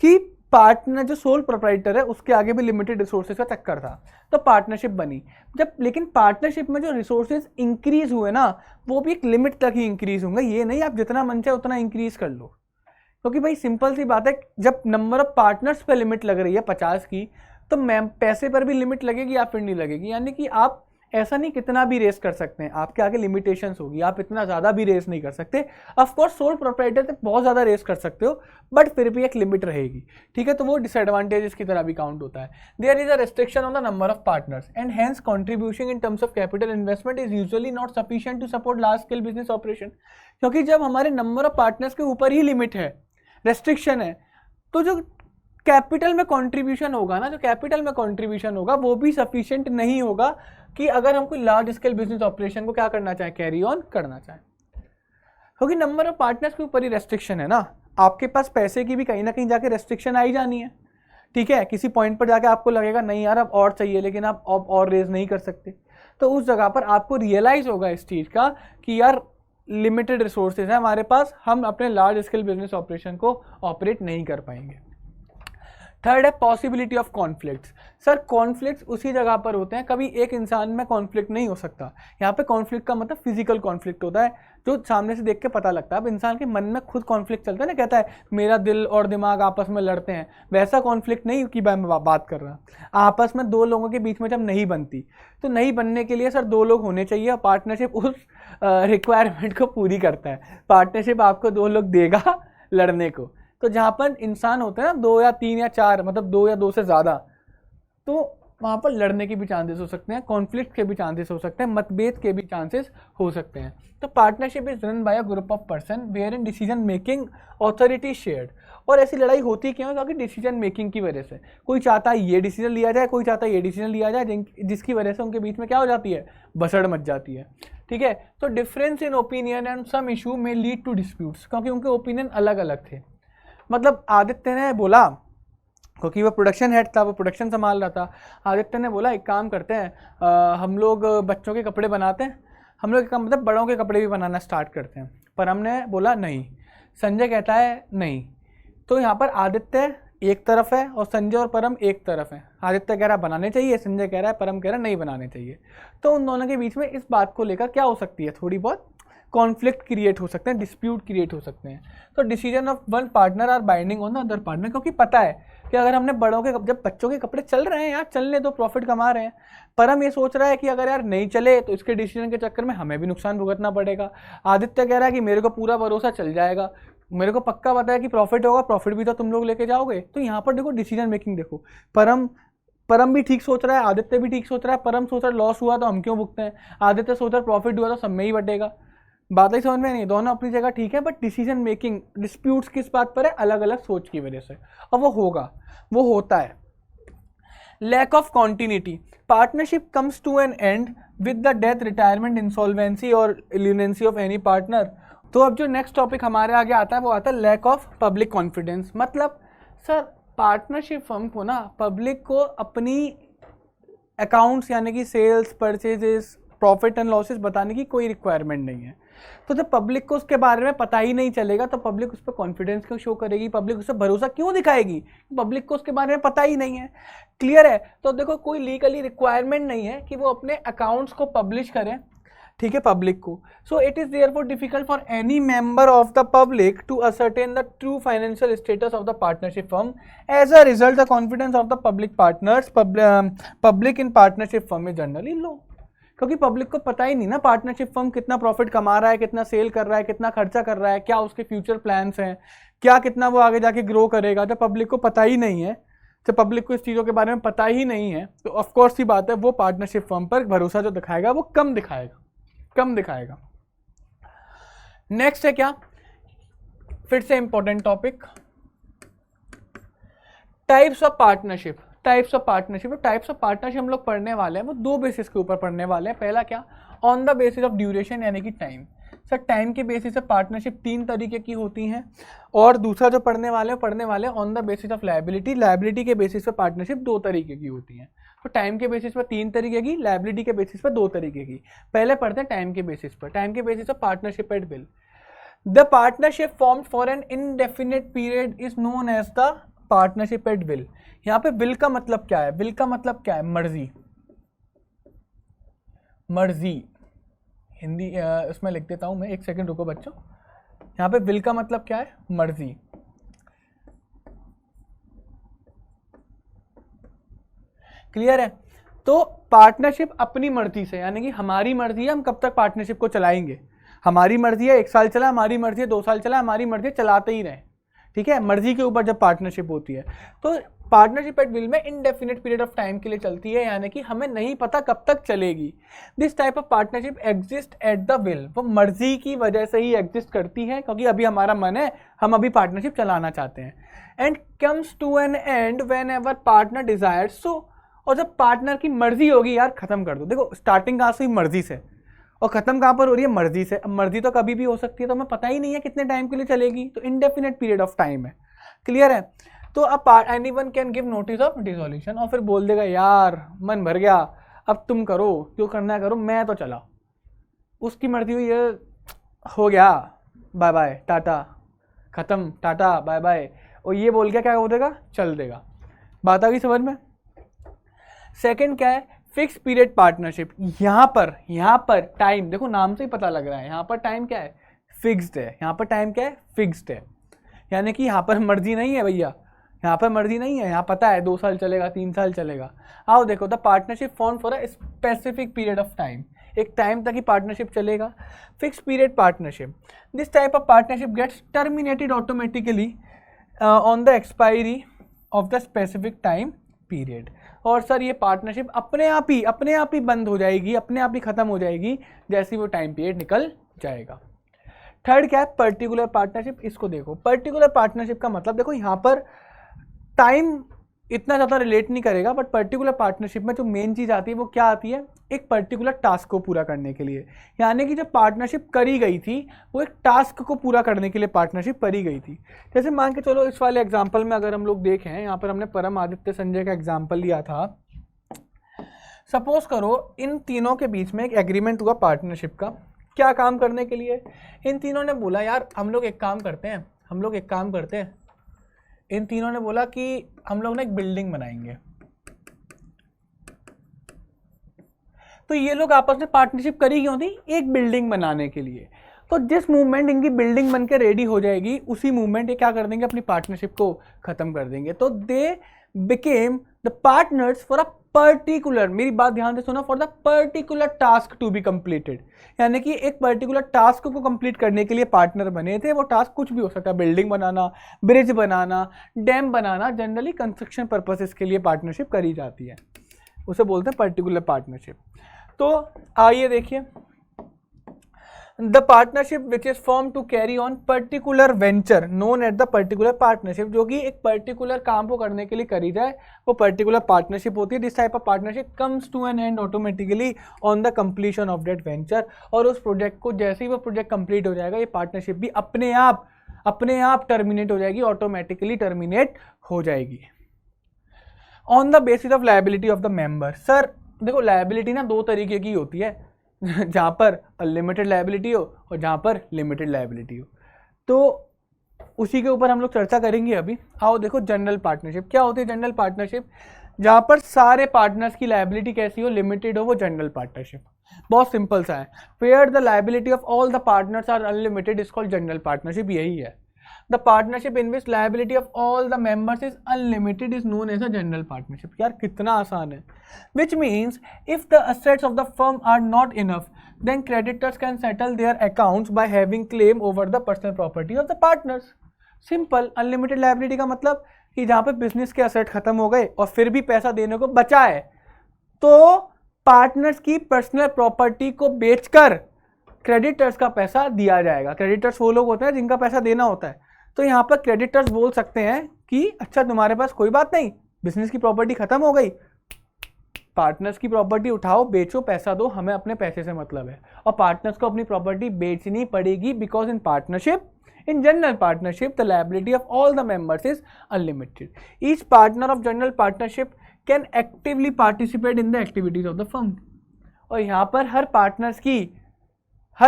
कि पार्टनर जो सोल प्रोप्राइटर है उसके आगे भी लिमिटेड रिसोर्सेज का चक्कर था, तो पार्टनरशिप बनी जब। लेकिन पार्टनरशिप में जो रिसोर्सेज इंक्रीज हुए ना, वो भी एक लिमिट तक ही इंक्रीज होंगे। ये नहीं आप जितना मन चाहे उतना इंक्रीज कर लो, क्योंकि भाई सिंपल सी बात है, जब नंबर ऑफ पार्टनर्स पे लिमिट लग रही है 50 की, तो मैम पैसे पर भी लिमिट लगेगी या फिर नहीं लगेगी। यानी कि आप ऐसा नहीं कितना भी रेस कर सकते हैं, आपके आगे लिमिटेशंस होगी, आप इतना ज़्यादा भी रेस नहीं कर सकते। ऑफ कोर्स सोल प्रोप्राइटर तक बहुत ज़्यादा रेस कर सकते हो, बट फिर भी एक लिमिट रहेगी, ठीक है। तो वो डिसएडवांटेजेस की तरह भी काउंट होता है। There is a restriction on the number of partners and hence contribution in terms of capital investment is usually not sufficient to support large scale business operation. क्योंकि जब हमारे नंबर ऑफ पार्टनर्स के ऊपर ही limit है, restriction है, तो जो capital में कंट्रीब्यूशन होगा ना, जो कैपिटल में कंट्रीब्यूशन होगा वो भी सफिशिएंट नहीं होगा कि अगर हम कोई लार्ज स्केल बिजनेस ऑपरेशन को क्या करना चाहें, कैरी ऑन करना चाहें। क्योंकि नंबर ऑफ पार्टनर्स के ऊपर ही रेस्ट्रिक्शन है ना, आपके पास पैसे की भी कहीं ना कहीं जाके रेस्ट्रिक्शन आई जानी है, ठीक है। किसी पॉइंट पर जाके आपको लगेगा नहीं यार अब और चाहिए, लेकिन आप अब और रेज नहीं कर सकते, तो उस जगह पर आपको रियलाइज होगा इस चीज़ का कि यार लिमिटेड रिसोर्सेज है हमारे पास, हम अपने लार्ज स्केल बिजनेस ऑपरेशन को ऑपरेट नहीं कर पाएंगे। थर्ड है possibility of conflicts. Sir conflicts उसी जगह पर होते हैं, कभी एक इंसान में कॉन्फ्लिक्ट नहीं हो सकता। यहाँ पे कॉन्फ्लिक्ट का मतलब फिजिकल कॉन्फ्लिक्ट होता है, जो सामने से देख के पता लगता है। अब इंसान के मन में खुद कॉन्फ्लिक्ट चलता है ना, कहता है मेरा दिल और दिमाग आपस में लड़ते हैं, वैसा कॉन्फ्लिक्ट नहीं की मैं बात कर रहा। आपस में दो लोगों के बीच में जब नहीं बनती, तो नहीं बनने के लिए सर दो लोग होने चाहिए। पार्टनरशिप उस रिक्वायरमेंट को पूरी करता है। पार्टनरशिप आपको दो लोग देगा लड़ने को। तो जहाँ पर इंसान होते हैं ना 2 या 3 या 4, मतलब 2 या 2 से ज़्यादा, तो वहाँ पर लड़ने के भी चांसेस हो सकते हैं, कॉन्फ्लिक्ट के भी चांसेस हो सकते हैं, मतभेद के भी चांसेस हो सकते हैं। तो partnership is run by a group of person wherein decision making authority shared. और ऐसी लड़ाई होती क्यों है? क्योंकि डिसीजन मेकिंग की वजह से कोई चाहता है ये डिसीजन लिया जाए, कोई चाहता है ये डिसीजन लिया जाए, जिसकी वजह से उनके बीच में क्या हो जाती है, भसड़ मच जाती है, ठीक है। तो difference in opinion and some issue may lead to disputes, क्योंकि उनके ओपिनियन अलग अलग थे। मतलब आदित्य ने बोला, क्योंकि वो प्रोडक्शन हेड था, वो प्रोडक्शन संभाल रहा था, आदित्य ने बोला एक काम करते हैं, हम लोग बच्चों के कपड़े बनाते हैं, हम लोग मतलब बड़ों के कपड़े भी बनाना स्टार्ट करते हैं। पर हमने बोला नहीं, संजय कहता है नहीं। तो यहाँ पर आदित्य एक तरफ है और संजय और परम एक तरफ है। आदित्य कह रहा है बनाने चाहिए, संजय कह रहा है, परम कह रहा है नहीं बनाने चाहिए। तो उन दोनों के बीच में इस बात को लेकर क्या हो सकती है, थोड़ी बहुत कॉन्फ्लिक्ट क्रिएट हो सकते हैं, डिस्प्यूट क्रिएट हो सकते हैं। तो decision of one partner are binding on the other partner, क्योंकि पता है कि अगर हमने बड़ों के जब बच्चों के कपड़े चल रहे हैं यार, चलने दो, प्रॉफिट कमा रहे हैं। परम ये सोच रहा है कि अगर यार नहीं चले तो इसके डिसीजन के चक्कर में हमें भी नुकसान भुगतना पड़ेगा। आदित्य कह रहा है कि मेरे को पूरा भरोसा चल जाएगा, मेरे को पक्का पता है कि प्रॉफिट होगा, प्रॉफिट भी तो तुम लोग लेके जाओगे। तो यहाँ पर देखो डिसीजन मेकिंग देखो, परम भी ठीक सोच रहा है, आदित्य भी ठीक सोच रहा है। परम सोच रहा है लॉस हुआ तो हम क्यों भुगते हैं, आदित्य सोच रहा है प्रॉफिट हुआ तो सब में ही बटेगा। बात ही समझ में नहीं, दोनों अपनी जगह ठीक है, बट डिसीजन मेकिंग डिस्प्यूट्स किस बात पर है, अलग अलग सोच की वजह से। और वो होगा, वो होता है। Lack of continuity, partnership comes to an end with the death, retirement, insolvency और इल्यूनेंसी ऑफ एनी पार्टनर। तो अब जो नेक्स्ट टॉपिक हमारे आगे आता है वो आता है लैक ऑफ पब्लिक कॉन्फिडेंस। मतलब सर पार्टनरशिप फर्म को ना पब्लिक को अपनी अकाउंट्स यानी कि sales, purchases, profit and losses बताने की कोई रिक्वायरमेंट नहीं है। तो जब पब्लिक को उसके बारे में पता ही नहीं चलेगा तो पब्लिक उस पर कॉन्फिडेंस क्यों शो करेगी, पब्लिक उस पर भरोसा क्यों दिखाएगी? पब्लिक को उसके बारे में पता ही नहीं है। क्लियर है? तो देखो कोई लीगली रिक्वायरमेंट नहीं है कि वो अपने अकाउंट्स को पब्लिश करें, ठीक है, पब्लिक को। So it is therefore difficult for any member of the public to ascertain the true financial status of the partnership firm. As a result the confidence of the public partners public in partnership firm is generally low, क्योंकि public को पता ही नहीं ना partnership firm कितना profit कमा रहा है, कितना सेल कर रहा है, कितना खर्चा कर रहा है, क्या उसके फ्यूचर प्लान्स हैं, क्या कितना वो आगे जाके ग्रो करेगा। जब पब्लिक को पता ही नहीं है, जब पब्लिक को इस चीज़ों के बारे में पता ही नहीं है, तो ऑफकोर्स ही बात है वो पार्टनरशिप फर्म पर भरोसा जो दिखाएगा वो कम दिखाएगा। नेक्स्ट है क्या, फिर से important topic, types of partnership. Types of partnership हम लोग पढ़ने वाले हैं, वो दो बेसिस के ऊपर पढ़ने वाले हैं। पहला क्या, on the basis of duration यानी कि टाइम। सर टाइम के बेसिस पे पार्टनरशिप 3 तरीके की होती हैं, और दूसरा जो पढ़ने वाले हैं on the basis of liability. Liability के बेसिस पे पार्टनरशिप 2 तरीके की होती हैं। तो टाइम के बेसिस पर 3 तरीके की, लायबिलिटी के बेसिस पर 2 तरीके की। पहले पढ़ते हैं टाइम के बेसिस पर। टाइम के बेसिस पर partnership at will. The partnership formed for an indefinite period is known as the partnership at will. यहाँ पे विल का मतलब क्या है? विल का मतलब क्या है? मर्जी। हिंदी इसमें लिख देता हूं मैं, एक सेकंड रुको बच्चों। यहाँ पे विल का मतलब क्या है? मर्जी। क्लियर है? तो पार्टनरशिप अपनी मर्जी से, यानी कि हमारी मर्जी है हम कब तक पार्टनरशिप को चलाएंगे। हमारी मर्जी है 1 साल चला, हमारी मर्जी है 2 साल चला, हमारी मर्जी चलाते ही रहे, ठीक है। मर्जी के ऊपर जब पार्टनरशिप होती है तो पार्टनरशिप एट विल में इनडेफिनिट पीरियड ऑफ टाइम के लिए चलती है, यानी कि हमें नहीं पता कब तक चलेगी। This type of partnership exist at the will. वो मर्जी की वजह से ही एग्जिस्ट करती है, क्योंकि अभी हमारा मन है, हम अभी पार्टनरशिप चलाना चाहते हैं। And comes to an end whenever partner desires. So और जब पार्टनर की मर्जी होगी यार खत्म कर दो। देखो स्टार्टिंग कहाँ से हुई? मर्जी से, और खत्म कहाँ पर हो रही है? मर्जी से। अब मर्जी तो कभी भी हो सकती है, तो हमें पता ही नहीं है कितने टाइम के लिए चलेगी, तो इनडेफिनेट पीरियड ऑफ टाइम है। क्लियर है? तो अब anyone can give notice of dissolution, और फिर बोल देगा यार मन भर गया, अब तुम करो जो करना है करो, मैं तो चला। उसकी मर्जी हुई है, हो गया, बाय बाय टाटा, खत्म, टाटा बाय बाय, और ये बोल के क्या हो देगा? चल देगा। बात आ गई समझ में? सेकंड क्या है? Fix period partnership. यहाँ पर टाइम, देखो नाम से ही पता लग रहा है, यहाँ पर टाइम क्या है? फिक्स्ड है। यहाँ पर टाइम क्या है? फिक्स्ड है, यानी कि यहाँ पर मर्जी नहीं है भैया, यहाँ पर मर्जी नहीं है, यहाँ पता है 2 साल चलेगा, 3 साल चलेगा। आओ देखो, the partnership form for a specific period of time. एक टाइम तक ही पार्टनरशिप चलेगा। Fix period partnership, this type of partnership gets terminated automatically on the expiry of the specific time period. और सर ये पार्टनरशिप अपने आप ही बंद हो जाएगी, अपने आप ही खत्म हो जाएगी जैसे वो टाइम पीरियड निकल जाएगा। थर्ड क्या है? Particular partnership. इसको देखो, पर्टिकुलर पार्टनरशिप का मतलब देखो यहाँ पर टाइम इतना ज़्यादा रिलेट नहीं करेगा, बट पर्टिकुलर पार्टनरशिप में जो मेन चीज़ आती है वो क्या आती है? एक पर्टिकुलर टास्क को पूरा करने के लिए, यानी कि जब पार्टनरशिप करी गई थी वो एक टास्क को पूरा करने के लिए पार्टनरशिप करी गई थी। जैसे मान के चलो इस वाले एग्जाम्पल में अगर हम लोग देखें, यहाँ पर हमने परम आदित्य संजय का एग्जाम्पल लिया था। सपोज करो इन तीनों के बीच में एक एग्रीमेंट हुआ पार्टनरशिप का, क्या काम करने के लिए? इन तीनों ने बोला यार हम लोग एक काम करते हैं, इन तीनों ने बोला कि हम लोग ना एक बिल्डिंग बनाएंगे। तो ये लोग आपस में पार्टनरशिप करी क्यों थी? एक बिल्डिंग बनाने के लिए। तो जिस मूवमेंट इनकी बिल्डिंग बन के रेडी हो जाएगी उसी मूवमेंट ये क्या कर देंगे? अपनी पार्टनरशिप को खत्म कर देंगे। तो they became the partners for a particular, मेरी बात ध्यान से सुना, for the particular task to be completed, यानी कि एक पर्टिकुलर टास्क को कंप्लीट करने के लिए पार्टनर बने थे। वो टास्क कुछ भी हो सकता है, बिल्डिंग बनाना, ब्रिज बनाना, डैम बनाना, जनरली कंस्ट्रक्शन पर्पसेस के लिए पार्टनरशिप करी जाती है, उसे बोलते हैं पर्टिकुलर पार्टनरशिप। तो आइए देखिए, the partnership which is form to carry on particular venture known at the particular partnership, जो कि एक पर्टिकुलर काम को करने के लिए करी जाए वो पर्टिकुलर पार्टनरशिप होती है। This type of partnership comes to an end automatically on the completion of that venture, और उस प्रोजेक्ट को जैसे ही वो प्रोजेक्ट कंप्लीट हो जाएगा ये पार्टनरशिप भी अपने आप टर्मिनेट हो जाएगी, ऑटोमेटिकली टर्मिनेट हो जाएगी। On the basis of liability of the member. Sir देखो लायबिलिटी ना दो तरीके की होती है, जहाँ पर अनलिमिटेड लायबिलिटी हो और जहाँ पर लिमिटेड लायबिलिटी हो, तो उसी के ऊपर हम लोग चर्चा करेंगे अभी। आओ देखो जनरल पार्टनरशिप क्या होती है। जनरल पार्टनरशिप जहाँ पर सारे पार्टनर्स की लायबिलिटी कैसी हो, लिमिटेड हो, वो जनरल पार्टनरशिप। बहुत सिंपल सा है, where the liability of all the partners are unlimited is called general partnership, यही है। The partnership in which liability of all the members is unlimited is known as a general partnership. यार कितना आसान है। Which means if the assets of the firm are not enough then creditors can settle their accounts by having claim over the personal property of the partners. Simple. Unlimited liability का मतलब कि जहाँ पे business के asset खत्म हो गए और फिर भी पैसा देने को बचा है, तो पार्टनर्स की पर्सनल प्रॉपर्टी को बेचकर क्रेडिटर्स का पैसा दिया जाएगा। क्रेडिटर्स वो लोग होते हैं जिनका पैसा देना होता है। तो यहाँ पर क्रेडिटर्स बोल सकते हैं कि अच्छा तुम्हारे पास कोई बात नहीं, बिजनेस की प्रॉपर्टी खत्म हो गई, पार्टनर्स की प्रॉपर्टी उठाओ, बेचो, पैसा दो, हमें अपने पैसे से मतलब है। और पार्टनर्स को अपनी प्रॉपर्टी बेचनी पड़ेगी because in partnership, in general partnership the liability of all the members is unlimited. Each partner of general partnership can actively participate in the activities of the firm. और यहाँ पर हर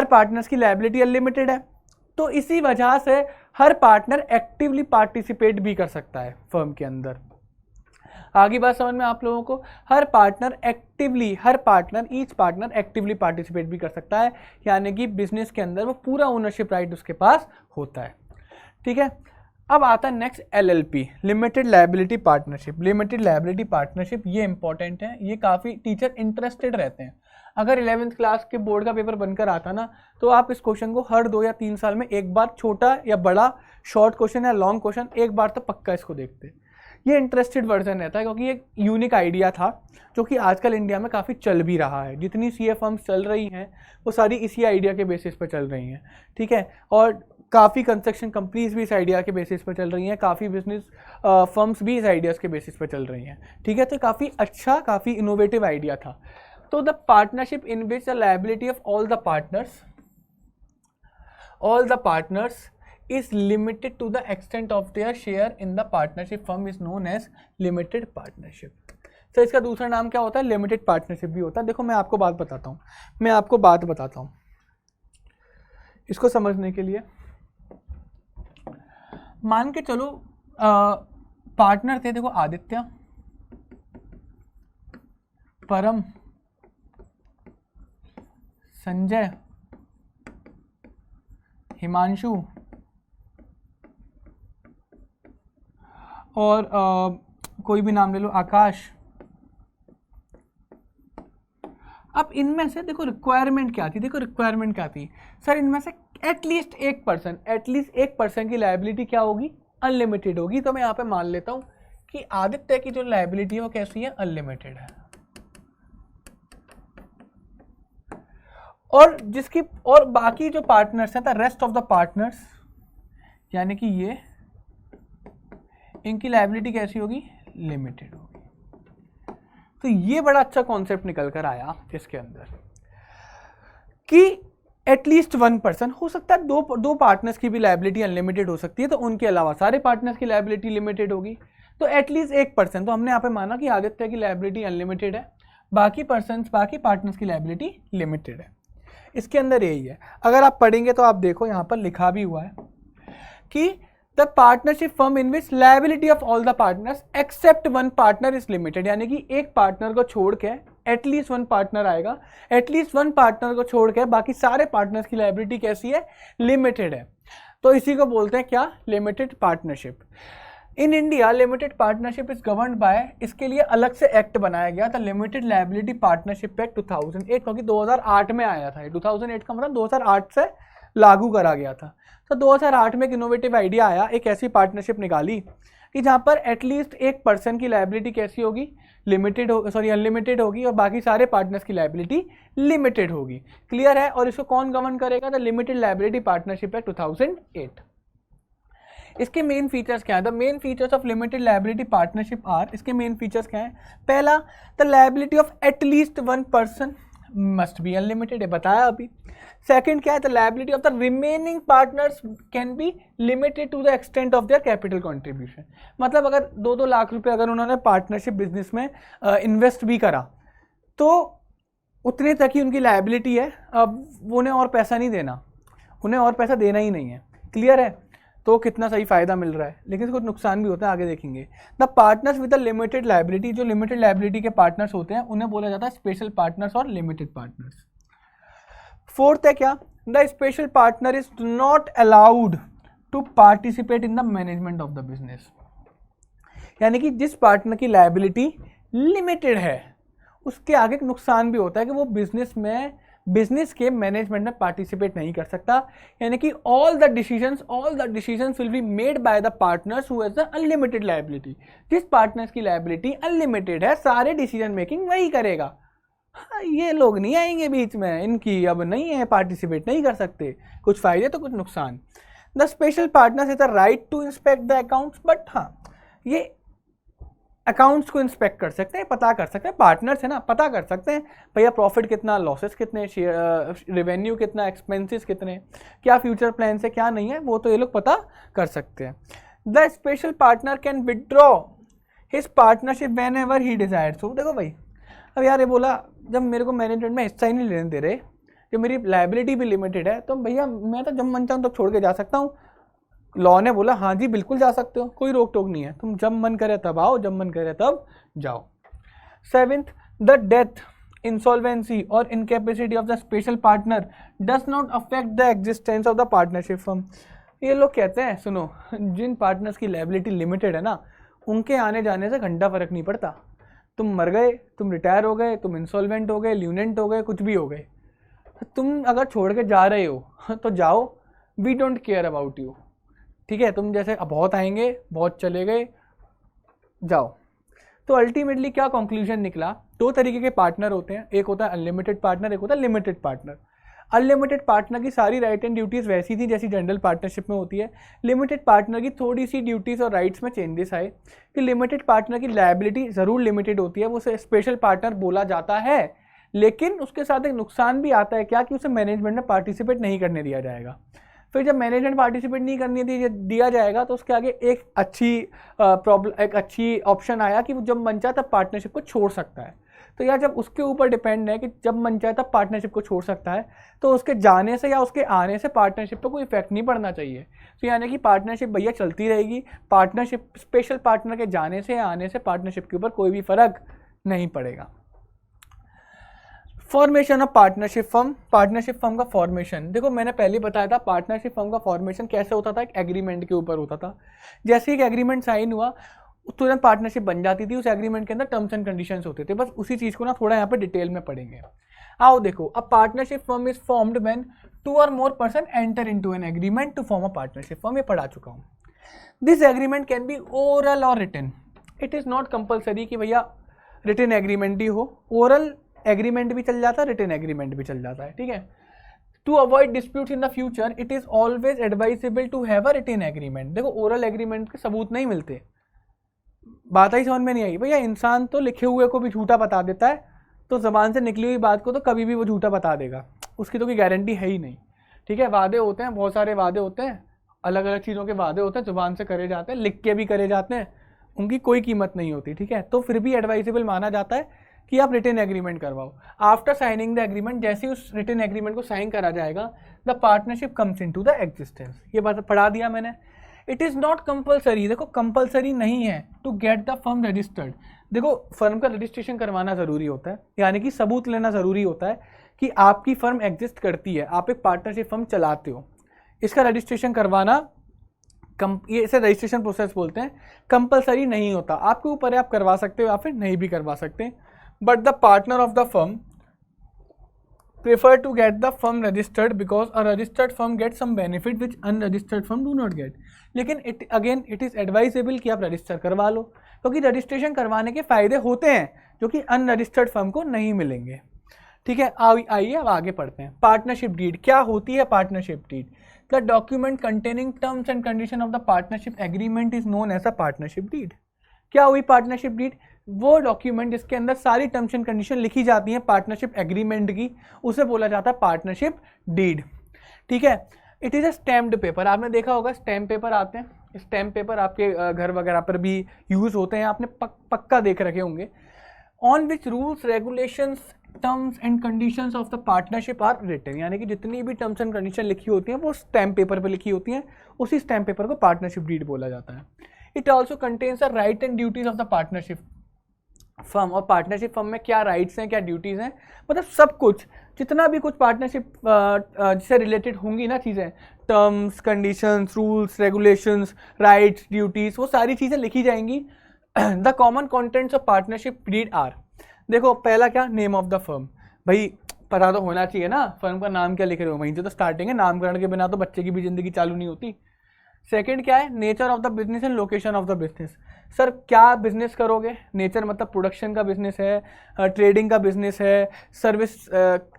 पार्टनर्स की liability unlimited है, तो इसी वजह से हर partner actively participate भी कर सकता है फर्म के अंदर। आगे बात समझ में आप लोगों को, ईच पार्टनर एक्टिवली पार्टिसिपेट भी कर सकता है, यानी कि बिजनेस के अंदर वो पूरा ओनरशिप राइट उसके पास होता है। ठीक है, अब आता है next LLP, limited liability partnership. Limited liability partnership ये इंपॉर्टेंट है, ये काफ़ी टीचर इंटरेस्टेड रहते हैं। अगर 11th क्लास के बोर्ड का पेपर बनकर आता ना, तो आप इस क्वेश्चन को हर 2 या 3 साल में एक बार, छोटा या बड़ा, शॉर्ट क्वेश्चन या लॉन्ग क्वेश्चन, एक बार तो पक्का इसको देखते। ये इंटरेस्टेड वर्जन रहता है क्योंकि एक यूनिक आइडिया था जो कि आजकल इंडिया में काफ़ी चल भी रहा है। जितनी CA फर्म्स चल रही हैं वो सारी इसी आइडिया के बेसिस पर चल रही हैं। ठीक है, और काफ़ी कंस्ट्रक्शन कंपनीज भी इस आइडिया के बेसिस पर चल रही हैं, काफ़ी बिजनेस फर्म्स भी इस आइडियाज़ के बेसिस पर चल रही हैं। ठीक है, तो काफ़ी अच्छा, काफ़ी इनोवेटिव आइडिया था। तो the partnership in which the liability of all the partners is limited to the extent of their share in the partnership firm is known as limited partnership। तो इसका दूसरा नाम क्या होता है, लिमिटेड पार्टनरशिप भी होता है। देखो मैं आपको बात बताता हूँ इसको समझने के लिए। मान के चलो पार्टनर थे, देखो आदित्य, परम, संजय, हिमांशु और कोई भी नाम ले लो, आकाश। अब इनमें से देखो रिक्वायरमेंट क्या थी, सर इनमें से एटलीस्ट एक पर्सन की लायबिलिटी क्या होगी, अनलिमिटेड होगी। तो मैं यहाँ पे मान लेता हूँ कि आदित्य की जो लायबिलिटी है वो कैसी है, अनलिमिटेड है। और बाकी जो पार्टनर्स हैं, the rest of the partners, यानी कि ये, इनकी लायबिलिटी कैसी होगी, लिमिटेड होगी। तो ये बड़ा अच्छा कॉन्सेप्ट निकल कर आया इसके अंदर कि एटलीस्ट 1 पर्सन हो सकता है, दो पार्टनर्स की भी लायबिलिटी अनलिमिटेड हो सकती है, तो उनके अलावा सारे पार्टनर्स की लायबिलिटी लिमिटेड होगी। तो एटलीस्ट 1 पर्सन, तो हमने यहाँ पे माना कि आदित्य की लायबिलिटी अनलिमिटेड है, बाकी पार्टनर्स की लायबिलिटी लिमिटेड है। इसके अंदर यही है। अगर आप पढ़ेंगे तो आप देखो यहाँ पर लिखा भी हुआ है कि the partnership firm in which liability of all the partners except 1 partner is limited, यानी कि एक पार्टनर को छोड़ के एटलीस्ट 1 पार्टनर आएगा, एटलीस्ट 1 पार्टनर को छोड़ के बाकी सारे पार्टनर्स की लायबिलिटी कैसी है, लिमिटेड है। तो इसी को बोलते हैं क्या, limited partnership. In India limited partnership is governed bye, इसके लिए अलग से एक्ट बनाया गया था, लिमिटेड लायबिलिटी पार्टनरशिप एक्ट 2008, क्योंकि 2008 में आया था। 2008 का मतलब 2008 से लागू करा गया था। तो 2008 में एक इनोवेटिव आइडिया आया, एक ऐसी पार्टनरशिप निकाली कि जहाँ पर एटलीस्ट 1 पर्सन की लायबिलिटी कैसी होगी, अनलिमिटेड होगी, और बाकी सारे पार्टनर्स की लायबिलिटी लिमिटेड होगी। क्लियर है? और इसको कौन गवर्न करेगा, the limited liability partnership act 2008। इसके मेन फीचर्स क्या है, the main features of limited liability partnership are, इसके मेन फीचर्स क्या है, पहला, the liability of at least 1 person must be unlimited है, बताया अभी। सेकंड क्या है, the liability of the remaining partners can be limited to the extent of their capital contribution. मतलब अगर 2-2 लाख रुपए अगर उन्होंने पार्टनरशिप बिजनेस में इन्वेस्ट भी करा तो उतने तक ही उनकी लायबिलिटी है, अब उन्हें और पैसा नहीं देना, उन्हें और पैसा देना ही नहीं है। क्लियर है? तो कितना सही फायदा मिल रहा है, लेकिन कुछ नुकसान भी होता है, आगे देखेंगे। The partners with the limited liability, जो लिमिटेड लायबिलिटी के पार्टनर्स होते हैं उन्हें बोला जाता है स्पेशल पार्टनर्स और लिमिटेड पार्टनर्स। फोर्थ है क्या, the special partner is not allowed to participate in the management of the business. यानी कि जिस पार्टनर की लायबिलिटी लिमिटेड है उसके आगे एक नुकसान भी होता है कि वो बिजनेस के मैनेजमेंट में पार्टिसिपेट नहीं कर सकता। यानी कि all the decisions will be made by the partners who has the unlimited liability. जिस पार्टनर्स की लायबिलिटी अनलिमिटेड है सारे डिसीजन मेकिंग वही करेगा। हाँ, ये लोग नहीं आएंगे बीच में, इनकी अब नहीं है, पार्टिसिपेट नहीं कर सकते। कुछ फायदे तो कुछ नुकसान। The special partners has the right to inspect the accounts, but हाँ ये अकाउंट्स को इंस्पेक्ट कर सकते हैं, पता कर सकते हैं, पार्टनर्स है ना, पता कर सकते हैं भैया प्रॉफिट कितना, लॉसेस कितने, रेवेन्यू कितना, एक्सपेंसेस कितने, क्या फ्यूचर प्लान है क्या नहीं है, वो तो ये लोग पता कर सकते हैं। The special partner can withdraw his partnership when ever he desires. देखो भाई, अब यार ये बोला जब मेरे को मैनेजमेंट में हिस्सा ही नहीं लेने दे रहे, जब मेरी लायबिलिटी भी लिमिटेड है, तो भैया मैं तो जब मन चाहूँ तब छोड़ के जा सकता हूँ। लॉ ने बोला हाँ जी बिल्कुल जा सकते हो, कोई रोक टोक नहीं है, तुम जब मन करे तब आओ, जब मन करे तब जाओ। सेवेंथ, द डेथ, इंसॉल्वेंसी और incapacity of the special partner does not affect the existence of the partnership firm. ये लोग कहते हैं सुनो, जिन पार्टनर्स की लायबिलिटी लिमिटेड है ना, उनके आने जाने से घंटा फर्क नहीं पड़ता। तुम मर गए, तुम रिटायर हो गए, तुम इंसॉल्वेंट हो गए, ल्यूनेंट हो गए, कुछ भी हो गए, तुम अगर छोड़ के जा रहे हो तो जाओ, we don't care about you. ठीक है, तुम जैसे बहुत आएंगे, बहुत चले गए, जाओ। तो अल्टीमेटली क्या कंक्लूजन निकला, 2 तरीके के पार्टनर होते हैं, एक होता है अनलिमिटेड पार्टनर, एक होता है लिमिटेड पार्टनर। अनलिमिटेड पार्टनर की सारी राइट एंड ड्यूटीज़ वैसी थी जैसी जनरल पार्टनरशिप में होती है। लिमिटेड पार्टनर की थोड़ी सी ड्यूटीज़ और राइट्स में चेंजेस आए कि लिमिटेड पार्टनर की लायबिलिटी ज़रूर लिमिटेड होती है, वो उसे स्पेशल पार्टनर बोला जाता है, लेकिन उसके साथ एक नुकसान भी आता है क्या, कि उसे मैनेजमेंट में पार्टिसिपेट नहीं करने दिया जाएगा। फिर जब मैनेजमेंट पार्टिसिपेट नहीं करने दिया जाएगा तो उसके आगे एक अच्छी ऑप्शन आया कि वो जब मन चाहे तब पार्टनरशिप को छोड़ सकता है। तो यार जब उसके ऊपर डिपेंड है कि जब मन चाहे तब पार्टनरशिप को छोड़ सकता है, तो उसके जाने से या उसके आने से पार्टनरशिप पर कोई इफेक्ट नहीं पड़ना चाहिए। तो यानी कि पार्टनरशिप भैया चलती रहेगी, पार्टनरशिप स्पेशल पार्टनर के जाने से या आने से पार्टनरशिप के ऊपर कोई भी फर्क नहीं पड़ेगा। Formation of partnership firm, partnership firm का फॉर्मेशन देखो, मैंने पहले बताया था पार्टनरशिप फर्म का फॉर्मेशन कैसे होता था, एक एग्रीमेंट के ऊपर होता था। जैसे एक एग्रीमेंट साइन हुआ तुरंत पार्टनरशिप बन जाती थी। उस एग्रीमेंट के अंदर टर्म्स एंड कंडीशंस होते थे, बस उसी चीज़ को ना थोड़ा यहाँ पे डिटेल में पढ़ेंगे। आओ देखो, a partnership firm is formed when 2 or more person enter into an agreement to form a partnership firm. ये पढ़ा चुका हूँ। This agreement can be oral or written, it is not compulsory कि भैया रिटन एग्रीमेंट ही हो, oral agreement भी चल जाता है, रिटन एग्रीमेंट भी चल जाता है। ठीक है, to avoid disputes in the future it is always advisable to have a written agreement. देखो ओरल एग्रीमेंट के सबूत नहीं मिलते, बात ही समझ में नहीं आई भैया। इंसान तो लिखे हुए को भी झूठा बता देता है, तो जबान से निकली हुई बात को तो कभी भी वो झूठा बता देगा, उसकी तो कोई गारंटी है ही नहीं। ठीक है, वादे होते हैं, बहुत सारे वादे होते हैं, अलग अलग चीज़ों के वादे होते हैं, जुबान से करे जाते हैं, लिख के भी करे जाते हैं, उनकी कोई कीमत नहीं होती। ठीक है, तो फिर भी एडवाइजेबल माना जाता है कि आप रिटन एग्रीमेंट करवाओ। आफ्टर साइनिंग द एग्रीमेंट, जैसे ही उस रिटन एग्रीमेंट को साइन करा जाएगा, the partnership comes into the existence. ये बात पढ़ा दिया मैंने। इट इज़ नॉट कंपल्सरी, देखो कंपल्सरी नहीं है to get the firm registered. देखो फर्म का रजिस्ट्रेशन करवाना ज़रूरी होता है, यानी कि सबूत लेना ज़रूरी होता है कि आपकी फर्म एग्जिस्ट करती है, आप एक पार्टनरशिप फर्म चलाते हो। इसका रजिस्ट्रेशन करवाना ये इसे रजिस्ट्रेशन प्रोसेस बोलते हैं, कंपल्सरी नहीं होता, आपके ऊपर है, आप करवा सकते हो या फिर नहीं भी करवा सकते। But the partner of the firm prefer to get the firm registered because a registered firm gets some benefit which unregistered firm do not get। लेकिन it is advisable कि आप रजिस्टर करवा लो, क्योंकि रजिस्ट्रेशन करवाने के फायदे होते हैं जो कि अनरजिस्टर्ड फर्म को नहीं मिलेंगे। ठीक है, आइए अब आगे पढ़ते हैं। पार्टनरशिप डीड क्या होती है? Partnership deed, the document containing terms and condition of the partnership agreement is known as a partnership deed. क्या हुई पार्टनरशिप डीड? वो डॉक्यूमेंट जिसके अंदर सारी टर्म्स एंड कंडीशन लिखी जाती हैं पार्टनरशिप एग्रीमेंट की, उसे बोला जाता है पार्टनरशिप डीड। ठीक है, it is a stamped paper. आपने देखा होगा स्टैम्प पेपर आते हैं, स्टैम्प पेपर आपके घर वगैरह पर भी यूज़ होते हैं, आपने पक्का देख रखे होंगे। On which rules regulations terms and conditions of the partnership are written, यानी कि जितनी भी टर्म्स एंड कंडीशन लिखी होती हैं वो स्टैम्प पेपर पर लिखी होती हैं, उसी स्टैम्प पेपर को पार्टनरशिप डीड बोला जाता है। It also contains the right and duties of the partnership firm, और पार्टनरशिप फर्म में क्या राइट्स हैं, क्या ड्यूटीज़ हैं, मतलब सब कुछ जितना भी कुछ पार्टनरशिप से रिलेटेड होंगी ना चीज़ें, terms conditions rules regulations rights duties, वो सारी चीज़ें लिखी जाएंगी। The common contents of partnership deed are, देखो पहला क्या, नेम ऑफ द फर्म, भाई पता तो होना चाहिए ना फर्म का नाम क्या लिख रहे हो, वहीं से तो स्टार्टिंग है, नामकरण के बिना तो बच्चे की भी जिंदगी चालू नहीं होती। सेकंड क्या है, nature of the business and location of the business, sir क्या बिजनेस करोगे, नेचर मतलब प्रोडक्शन का बिजनेस है, ट्रेडिंग का बिजनेस है, सर्विस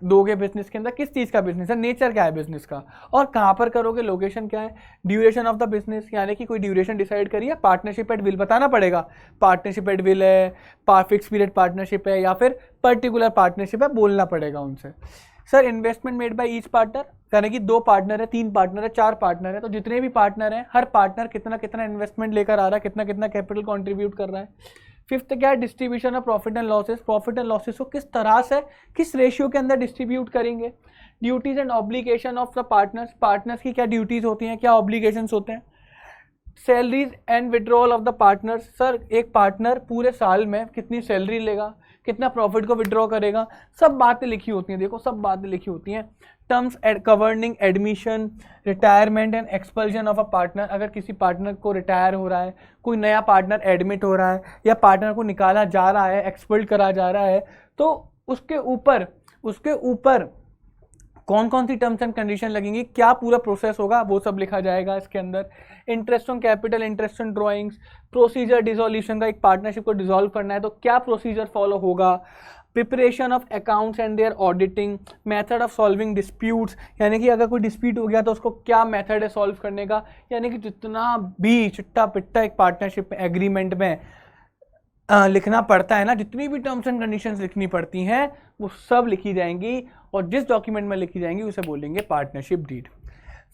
दोगे बिजनेस के अंदर, किस चीज़ का बिजनेस है, नेचर क्या है बिजनेस का, और कहाँ पर करोगे, लोकेशन क्या है, ड्यूरेशन ऑफ द बिजनेस, यानी कि कोई ड्यूरेशन डिसाइड करिए, पार्टनरशिप एट विल बताना पड़ेगा, पार्टनरशिप एट विल है, फिक्स पीरियड पार्टनरशिप है, या फिर पर्टिकुलर पार्टनरशिप है, बोलना पड़ेगा उनसे। Sir investment made by each partner, यानी कि 2 पार्टनर है, 3 पार्टनर है, 4 पार्टनर है, तो जितने भी पार्टनर हैं हर पार्टनर कितना कितना इन्वेस्टमेंट लेकर आ रहा है, कितना कितना कैपिटल कंट्रीब्यूट कर रहा है। फिफ्थ क्या है, distribution of profit and losses, profit and losses को किस तरह से किस रेशियो के अंदर डिस्ट्रीब्यूट करेंगे। Duties and obligation of the partners, partners की क्या ड्यूटीज होती हैं, क्या ऑब्लिगेशंस होते हैं। Salaries and withdrawal of the partners, sir एक पार्टनर पूरे साल में कितनी सैलरी लेगा, कितना प्रॉफिट को विड्रॉ करेगा, सब बातें लिखी होती हैं, देखो सब बातें लिखी होती हैं। Terms governing admission retirement and expulsion of a partner, अगर किसी पार्टनर को रिटायर हो रहा है, कोई नया पार्टनर एडमिट हो रहा है, या पार्टनर को निकाला जा रहा है, एक्सपल्ड करा जा रहा है, तो उसके ऊपर कौन कौन सी टर्म्स एंड कंडीशन लगेंगी, क्या पूरा प्रोसेस होगा, वो सब लिखा जाएगा इसके अंदर। Interest on capital, interest on drawings, procedure dissolution का, एक पार्टनरशिप को डिसॉल्व करना है तो क्या प्रोसीजर फॉलो होगा, preparation of accounts and their auditing, method of solving disputes, यानी कि अगर कोई डिस्प्यूट हो गया तो उसको क्या मेथड है सॉल्व करने का, यानी कि जितना भी चिट्टा पिट्टा एक पार्टनरशिप एग्रीमेंट में लिखना पड़ता है ना, जितनी भी टर्म्स एंड कंडीशंस लिखनी पड़ती हैं वो सब लिखी जाएंगी, और जिस डॉक्यूमेंट में लिखी जाएंगी उसे बोलेंगे पार्टनरशिप डीड।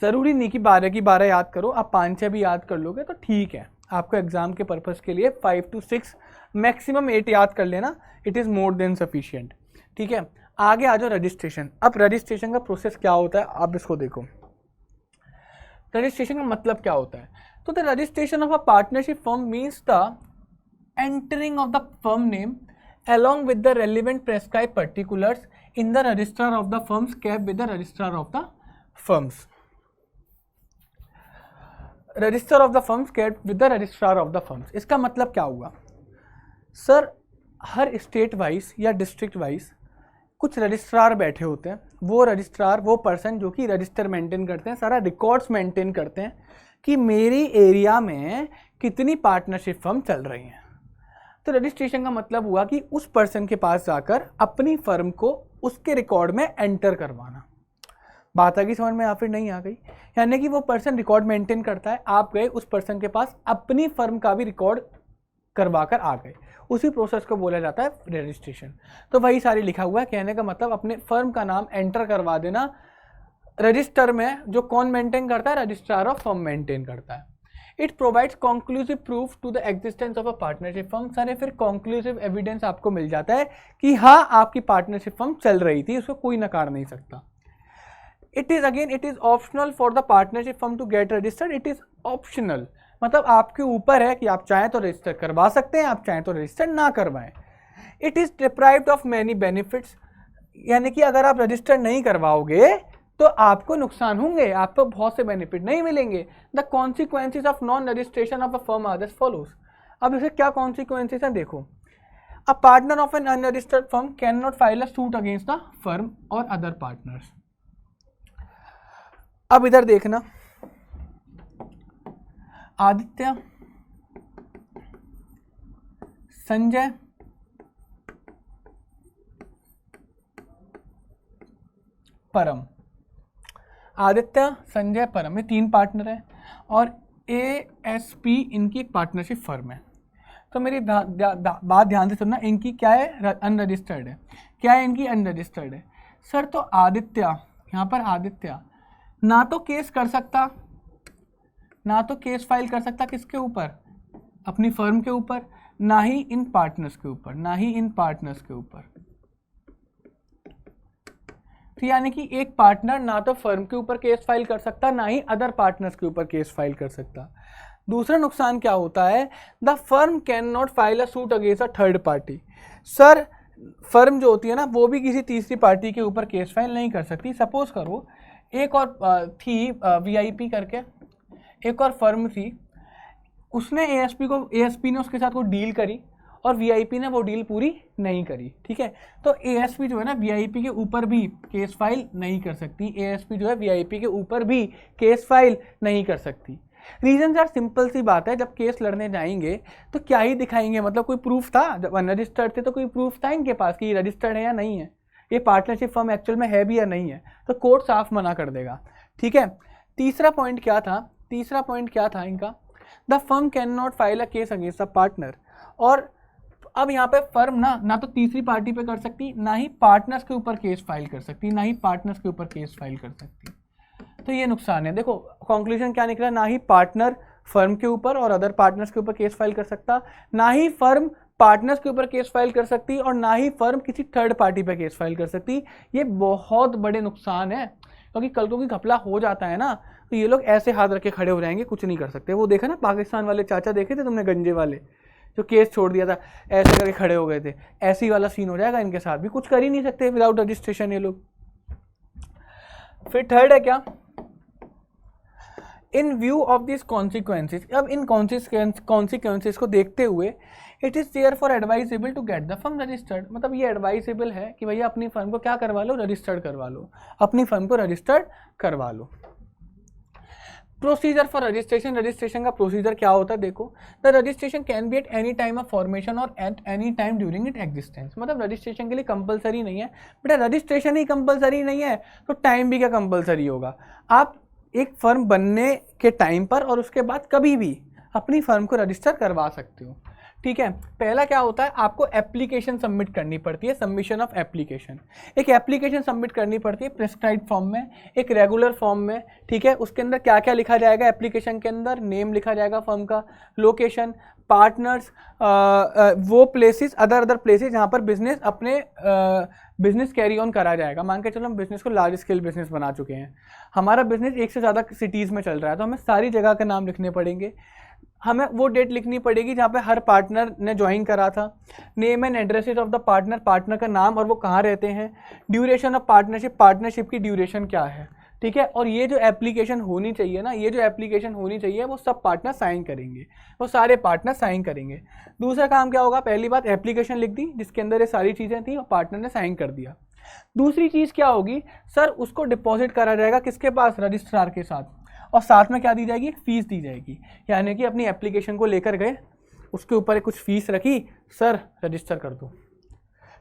ज़रूरी नहीं कि 12 की 12 याद करो, आप 5-6 भी याद कर लोगे तो ठीक है, आपको एग्जाम के पर्पज़ के लिए 5 to 6 मैक्सिमम 8 याद कर लेना, it is more than sufficient. ठीक है, आगे आ जाओ रजिस्ट्रेशन। अब रजिस्ट्रेशन का प्रोसेस क्या होता है, आप इसको देखो, रजिस्ट्रेशन का मतलब क्या होता है। तो the registration of a partnership firm means the entering of the firm name along with the relevant prescribed particulars in the registrar of the firms kept with the registrar of the firms. Register of the firms kept with the registrar of the firms. इसका मतलब क्या हुआ sir, हर state wise या district wise कुछ registrar बैठे होते हैं, वो रजिस्ट्रार वो पर्सन जो कि रजिस्टर मेंटेन करते हैं, सारा रिकॉर्ड्स मेंटेन करते हैं कि मेरी एरिया में कितनी पार्टनरशिप फर्म चल रही हैं। तो रजिस्ट्रेशन का मतलब हुआ कि उस पर्सन के पास जाकर अपनी फर्म को उसके रिकॉर्ड में एंटर करवाना। बात आ गई समझ में या फिर नहीं आ गई, यानी कि वो पर्सन रिकॉर्ड मेंटेन करता है, आप गए उस पर्सन के पास अपनी फर्म का भी रिकॉर्ड करवा कर आ गए, उसी प्रोसेस को बोला जाता है रजिस्ट्रेशन। तो वही सारी लिखा हुआ है, कहने का मतलब अपने फर्म का नाम एंटर करवा देना रजिस्टर में, जो कौन मेंटेन करता है, रजिस्ट्रार ऑफ फर्म मेंटेन करता है। It provides conclusive proof to the existence of a partnership firm, सारे फिर कॉन्क्लूसिव एविडेंस आपको मिल जाता है कि हाँ आपकी पार्टनरशिप फर्म चल रही थी, उसको कोई नकार नहीं सकता। It is optional for the partnership firm to get registered, it is optional, मतलब आपके ऊपर है कि आप चाहें तो रजिस्टर करवा सकते हैं, आप चाहें तो रजिस्टर ना करवाएं। It is deprived of many benefits, यानी कि अगर आप रजिस्टर नहीं करवाओगे तो आपको नुकसान होंगे, आपको बहुत से बेनिफिट नहीं मिलेंगे। The consequences of non registration of a firm are as follows. अब इसे क्या कॉन्सिक्वेंसेज हैं देखो, a partner of an unregistered firm can not file a suit against the firm और अदर पार्टनर्स। अब इधर देखना, आदित्य, संजय, परम, आदित्य संजय परम, ये 3 पार्टनर हैं और ASP इनकी एक पार्टनरशिप फर्म है। तो मेरी बात ध्यान से सुनना, इनकी क्या है, अनरजिस्टर्ड है। क्या है इनकी, अनरजिस्टर्ड है। सर तो आदित्य, यहाँ पर आदित्य ना तो केस कर सकता, ना तो केस फाइल कर सकता किसके ऊपर, अपनी फर्म के ऊपर, ना ही इन पार्टनर्स के ऊपर, ना ही इन पार्टनर्स के ऊपर। तो यानी कि एक पार्टनर ना तो फर्म के ऊपर केस फाइल कर सकता, ना ही अदर पार्टनर्स के ऊपर केस फाइल कर सकता। दूसरा नुकसान क्या होता है, the firm can not file a suit against a third party. Sir firm जो होती है ना, वो भी किसी तीसरी पार्टी के ऊपर केस फाइल नहीं कर सकती। सपोज करो एक और थी वीआईपी करके, एक और फर्म थी, उसने एएसपी ने उसके साथ कोई डील करी और वीआईपी ने वो डील पूरी नहीं करी, ठीक है। तो एएसपी जो है ना वीआईपी के ऊपर भी केस फाइल नहीं कर सकती, एएसपी जो है वीआईपी के ऊपर भी केस फाइल नहीं कर सकती। रीजन यार सिंपल सी बात है, जब केस लड़ने जाएंगे तो क्या ही दिखाएंगे, मतलब कोई प्रूफ था, जब अनरजिस्टर्ड थे तो कोई प्रूफ था इनके पास कि ये रजिस्टर्ड है या नहीं है, ये पार्टनरशिप फर्म एक्चुअल में है भी या नहीं है, तो कोर्ट साफ मना कर देगा, ठीक है। तीसरा पॉइंट क्या था इनका, the firm can not file a case against a partner. और अब यहाँ पे फर्म ना तो तीसरी पार्टी पे कर सकती, ना ही पार्टनर्स के ऊपर केस फाइल कर सकती, तो ये नुकसान है। देखो कंक्लूजन क्या निकला, ना ही पार्टनर फर्म के ऊपर और अदर पार्टनर्स के ऊपर केस फाइल कर सकता, ना ही फर्म पार्टनर्स के ऊपर केस फाइल कर सकती, और ना ही फर्म किसी थर्ड पार्टी पे केस फाइल कर सकती। ये बहुत बड़े नुकसान है, क्योंकि कल को भी घपला हो जाता है ना, तो ये लोग ऐसे हाथ रख के खड़े हो जाएंगे, कुछ नहीं कर सकते। वो देखा ना पाकिस्तान वाले चाचा, देखे थे तुमने गंजे वाले, जो केस छोड़ दिया था, ऐसे करके खड़े हो गए थे, ऐसी वाला सीन हो जाएगा इनके साथ भी, कुछ कर ही नहीं सकते विदाउट रजिस्ट्रेशन ये लोग। फिर थर्ड है क्या, in view of this consequences. अब इन कॉन्सिक्वेंसेज को देखते हुए it is therefore advisable to get the firm registered. मतलब ये एडवाइजेबल है कि भैया अपनी फर्म को क्या करवा लो, रजिस्टर्ड करवा लो, अपनी फर्म को रजिस्टर्ड करवा लो। प्रोसीजर फॉर रजिस्ट्रेशन, रजिस्ट्रेशन का प्रोसीजर क्या होता है, देखो, the registration can be at any time of formation or at any time during it existence. मतलब रजिस्ट्रेशन के लिए कंपलसरी नहीं है, बेटा रजिस्ट्रेशन ही कंपलसरी नहीं है तो टाइम भी क्या कंपलसरी होगा। आप एक फर्म बनने के टाइम पर और उसके बाद कभी भी अपनी फर्म को रजिस्टर करवा सकते हो, ठीक है। पहला क्या होता है, आपको एप्लीकेशन सबमिट करनी पड़ती है, सबमिशन ऑफ एप्लीकेशन। एक एप्लीकेशन सबमिट करनी पड़ती है प्रेस्क्राइब्ड फॉर्म में, एक रेगुलर फॉर्म में, ठीक है। उसके अंदर क्या क्या लिखा जाएगा, एप्लीकेशन के अंदर नेम लिखा जाएगा फर्म का, लोकेशन, पार्टनर्स, वो प्लेसेस, अदर प्लेसेस जहाँ पर बिजनेस अपने बिजनेस कैरी ऑन करा जाएगा। मान के चलो हम बिजनेस को लार्ज स्केल बिजनेस बना चुके हैं, हमारा बिजनेस एक से ज़्यादा सिटीज़ में चल रहा है, तो हमें सारी जगह के नाम लिखने पड़ेंगे, हमें वो डेट लिखनी पड़ेगी जहाँ पे हर पार्टनर ने ज्वाइन करा था, name and addresses of the partner, partner का नाम और वो कहाँ रहते हैं, ड्यूरेशन ऑफ पार्टनरशिप, पार्टनरशिप की ड्यूरेशन क्या है, ठीक है। और ये जो एप्लीकेशन होनी चाहिए ना, ये जो एप्लीकेशन होनी चाहिए वो सब पार्टनर साइन करेंगे, वो सारे पार्टनर साइन करेंगे। दूसरा काम क्या होगा, पहली बात एप्लीकेशन लिख दी जिसके अंदर ये सारी चीज़ें थी और पार्टनर ने साइन कर दिया। दूसरी चीज़ क्या होगी, सर उसको डिपॉजिट करा जाएगा किसके पास, रजिस्ट्रार के साथ, और साथ में क्या दी जाएगी, फीस दी जाएगी। यानी कि अपनी एप्लीकेशन को लेकर गए, उसके ऊपर कुछ फीस रखी, सर रजिस्टर कर दो,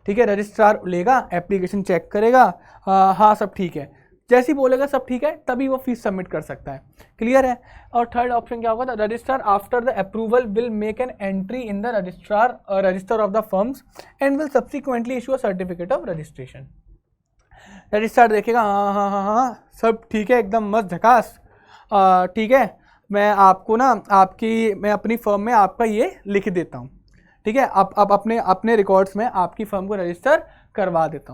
ठीक है। रजिस्ट्रार लेगा, एप्लीकेशन चेक करेगा, हाँ सब ठीक है, जैसे ही बोलेगा सब ठीक है तभी वो फीस सबमिट कर सकता है, क्लियर है। और थर्ड ऑप्शन क्या होगा, the registrar after the approval will make an entry in the register of the firms and will subsequently issue a certificate of registration. Registrar देखेगा हाँ सब ठीक है, एकदम मस्त झकास, ठीक है, मैं आपको ना मैं अपनी फर्म में आपका ये लिख देता हूँ, ठीक है, अब अपने रिकॉर्ड्स में आपकी फर्म को रजिस्टर करवा देता हूँ।